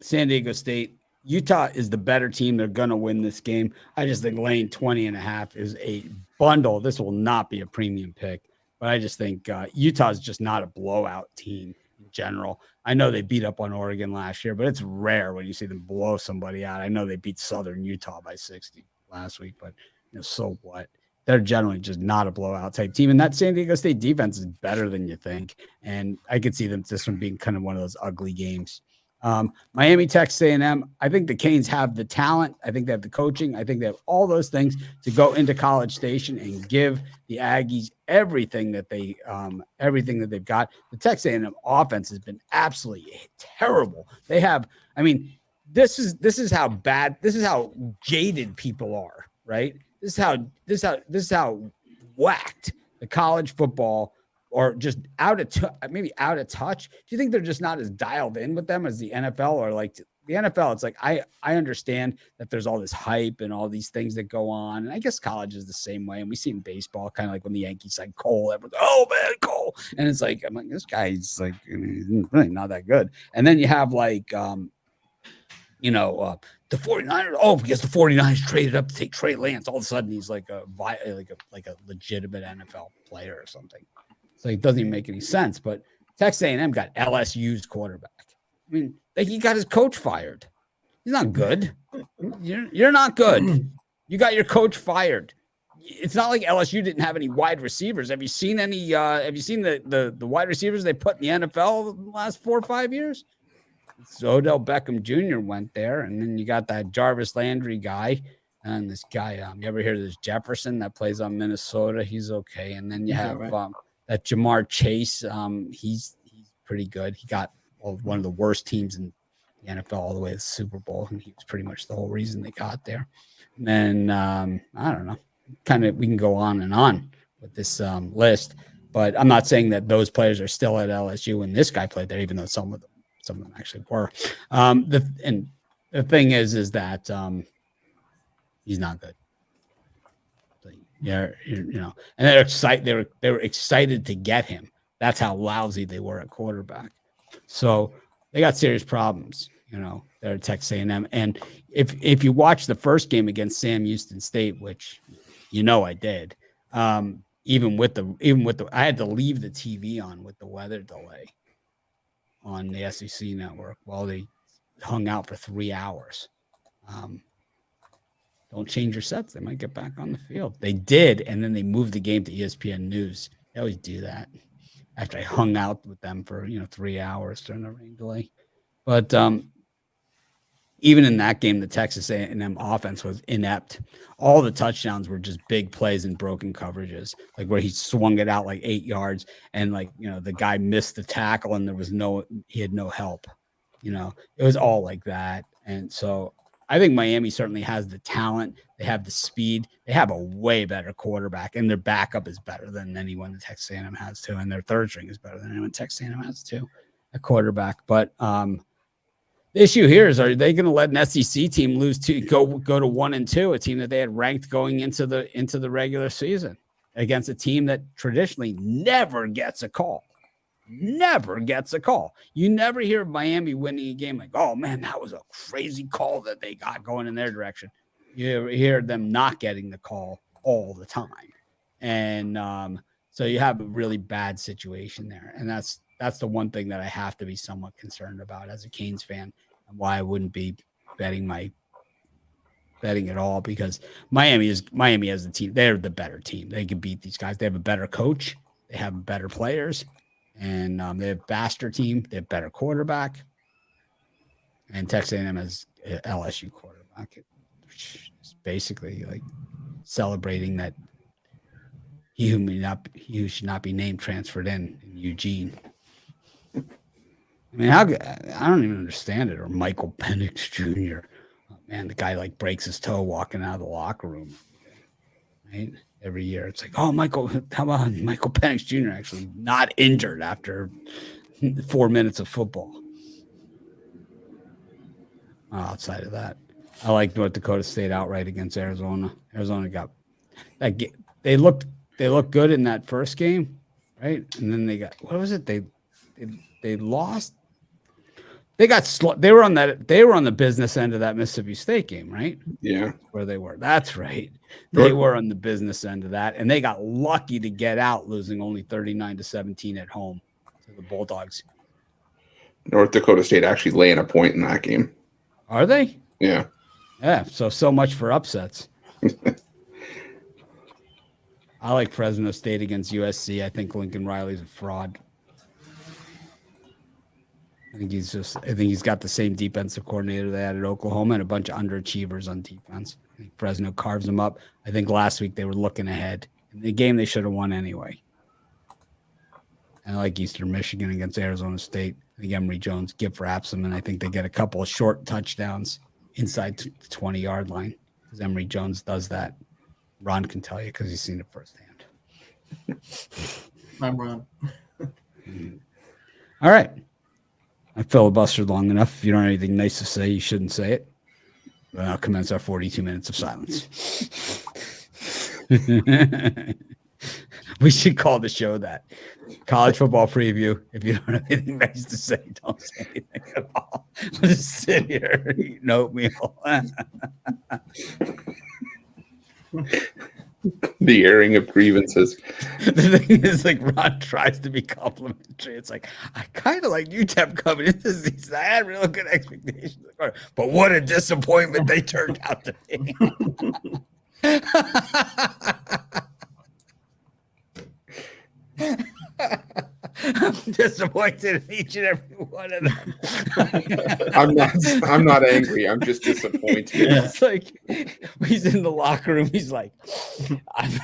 San Diego State, Utah is the better team. They're going to win this game. I just think laying 20.5 is a bundle. This will not be a premium pick, but I just think Utah is just not a blowout team in general. I know they beat up on Oregon last year, but it's rare when you see them blow somebody out. I know they beat Southern Utah by 60 last week, but so what? They're generally just not a blowout type team. And that San Diego State defense is better than you think. And I could see this one being kind of one of those ugly games. Miami, Texas A&M, I think the Canes have the talent. I think they have the coaching. I think they have all those things to go into College Station and give the Aggies everything that they've got. The Texas A&M offense has been absolutely terrible. They have, this is how bad, this is how jaded people are, right? This is how whacked the college football or just maybe out of touch. Do you think they're just not as dialed in with them as the NFL? Or like the NFL, it's like I understand that there's all this hype and all these things that go on, and I guess college is the same way. And we see in baseball, kind of like when the Yankees signed Cole, everyone's oh man, Cole, and it's like I'm like this guy's like he's really not that good. And then you have like the 49ers, because the 49ers traded up to take Trey Lance. All of a sudden, he's like a legitimate NFL player or something. So it doesn't even make any sense. But Texas A&M got LSU's quarterback. He got his coach fired. He's not good. You're not good. You got your coach fired. It's not like LSU didn't have any wide receivers. Have you seen any? Have you seen the wide receivers they put in the NFL the last 4 or 5 years? So Odell Beckham Jr. went there, and then you got that Jarvis Landry guy, and this guy. You ever hear of this Jefferson that plays on Minnesota? He's okay, and then you have that Jamar Chase. He's pretty good. He got one of the worst teams in the NFL all the way to the Super Bowl, and he was pretty much the whole reason they got there. And then I don't know. We can go on and on with this list, but I'm not saying that those players are still at LSU when this guy played there, even though some of them actually were. The thing is that he's not good. So, and they're excited. They were excited to get him. That's how lousy they were at quarterback. So they got serious problems. They're at Texas A&M. And if you watch the first game against Sam Houston State, which I did, even with the I had to leave the TV on with the weather delay on the SEC network while they hung out for 3 hours. Don't change your sets. They might get back on the field. They did, and then they moved the game to ESPN News. They always do that after I hung out with them for 3 hours during the rain delay. But even in that game, the Texas A&M offense was inept. All the touchdowns were just big plays and broken coverages, like where he swung it out like 8 yards and the guy missed the tackle and he had no help. It was all like that. And so I think Miami certainly has the talent. They have the speed. They have a way better quarterback, and their backup is better than anyone that Texas A&M has too. And their third string is better than anyone Texas A&M has too, a quarterback. But the issue here is, are they going to let an SEC team go to 1-2, a team that they had ranked going into the regular season against a team that traditionally never gets a call? Never gets a call. You never hear of Miami winning a game like, oh man, that was a crazy call that they got going in their direction. You hear them not getting the call all the time. And so you have a really bad situation there. And that's the one thing that I have to be somewhat concerned about as a Canes fan, and why I wouldn't be betting at all, because Miami as the team, they're the better team. They can beat these guys. They have a better coach. They have better players. And they have a faster team. They have better quarterback. And Texas A&M has LSU quarterback. It's basically like celebrating that he should not be named transferred in Eugene. I mean, I don't even understand it. Or Michael Penix Jr. Oh, man, the guy like breaks his toe walking out of the locker room, right? Every year, it's like, oh, how about Michael Penix Jr. actually not injured after 4 minutes of football. Outside of that, I like North Dakota State outright against Arizona. Arizona got that. They looked good in that first game, right? And then they got, what was it? They lost. They were on the business end of that Mississippi State game, right? Yeah, where they were. That's right. They were on the business end of that, and they got lucky to get out, losing only 39-17 at home to the Bulldogs. North Dakota State actually laying a point in that game. Are they? Yeah. Yeah. So much for upsets. I like Fresno State against USC. I think Lincoln Riley's a fraud. I think he's got the same defensive coordinator they had at Oklahoma and a bunch of underachievers on defense. I think Fresno carves them up. I think last week they were looking ahead. In the game they should have won anyway. And I like Eastern Michigan against Arizona State. I think Emory Jones gift-wraps them, and I think they get a couple of short touchdowns inside the 20-yard line, because Emory Jones does that. Ron can tell you because he's seen it firsthand. I'm Ron. All right. I filibustered long enough. If you don't have anything nice to say, you shouldn't say it. But I'll commence our 42 minutes of silence. We should call the show that. College football preview. If you don't have anything nice to say, don't say anything at all. We'll just sit here eating oatmeal. The airing of grievances. The thing is, like, Ron tries to be complimentary. It's like, I kind of like UTEP coming into this season. I had real good expectations, but what a disappointment they turned out to be. I'm disappointed in each and every one of them. I'm not angry. I'm just disappointed. Yeah. It's like he's in the locker room. He's like,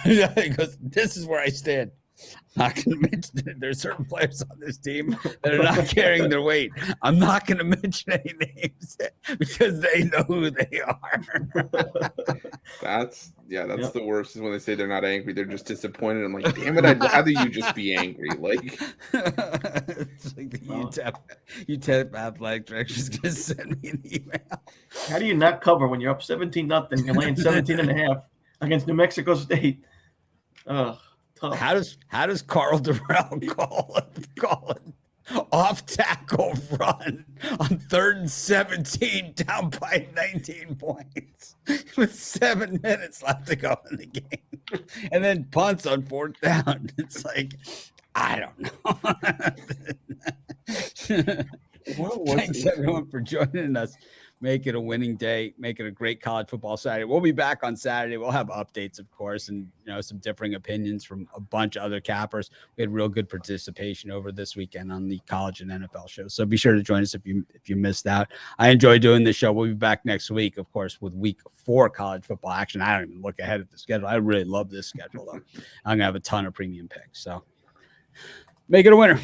he goes, "This is where I stand. I'm not going to mention that there's certain players on this team that are not carrying their weight. I'm not going to mention any names because they know who they are." That's the worst, is when they say they're not angry. They're just disappointed. I'm like, damn it, I'd rather you just be angry. Like, it's like the UTEP athletic director is going to send me an email. How do you not cover when you're up 17-0? You're laying 17.5 against New Mexico State. Tough. How does Carl Durrell call an off tackle run on 3rd and 17 down by 19 points with 7 minutes left to go in the game, and then punts on 4th down? It's like, I don't know. Thanks everyone for joining us. Make it a winning day. Make it a great college football Saturday. We'll be back on Saturday. We'll have updates, of course, and some differing opinions from a bunch of other cappers. We had real good participation over this weekend on the college and NFL shows. So be sure to join us if you missed out. I enjoy doing this show. We'll be back next week, of course, with week 4 college football action. I don't even look ahead at the schedule. I really love this schedule, though. I'm gonna have a ton of premium picks. So make it a winner.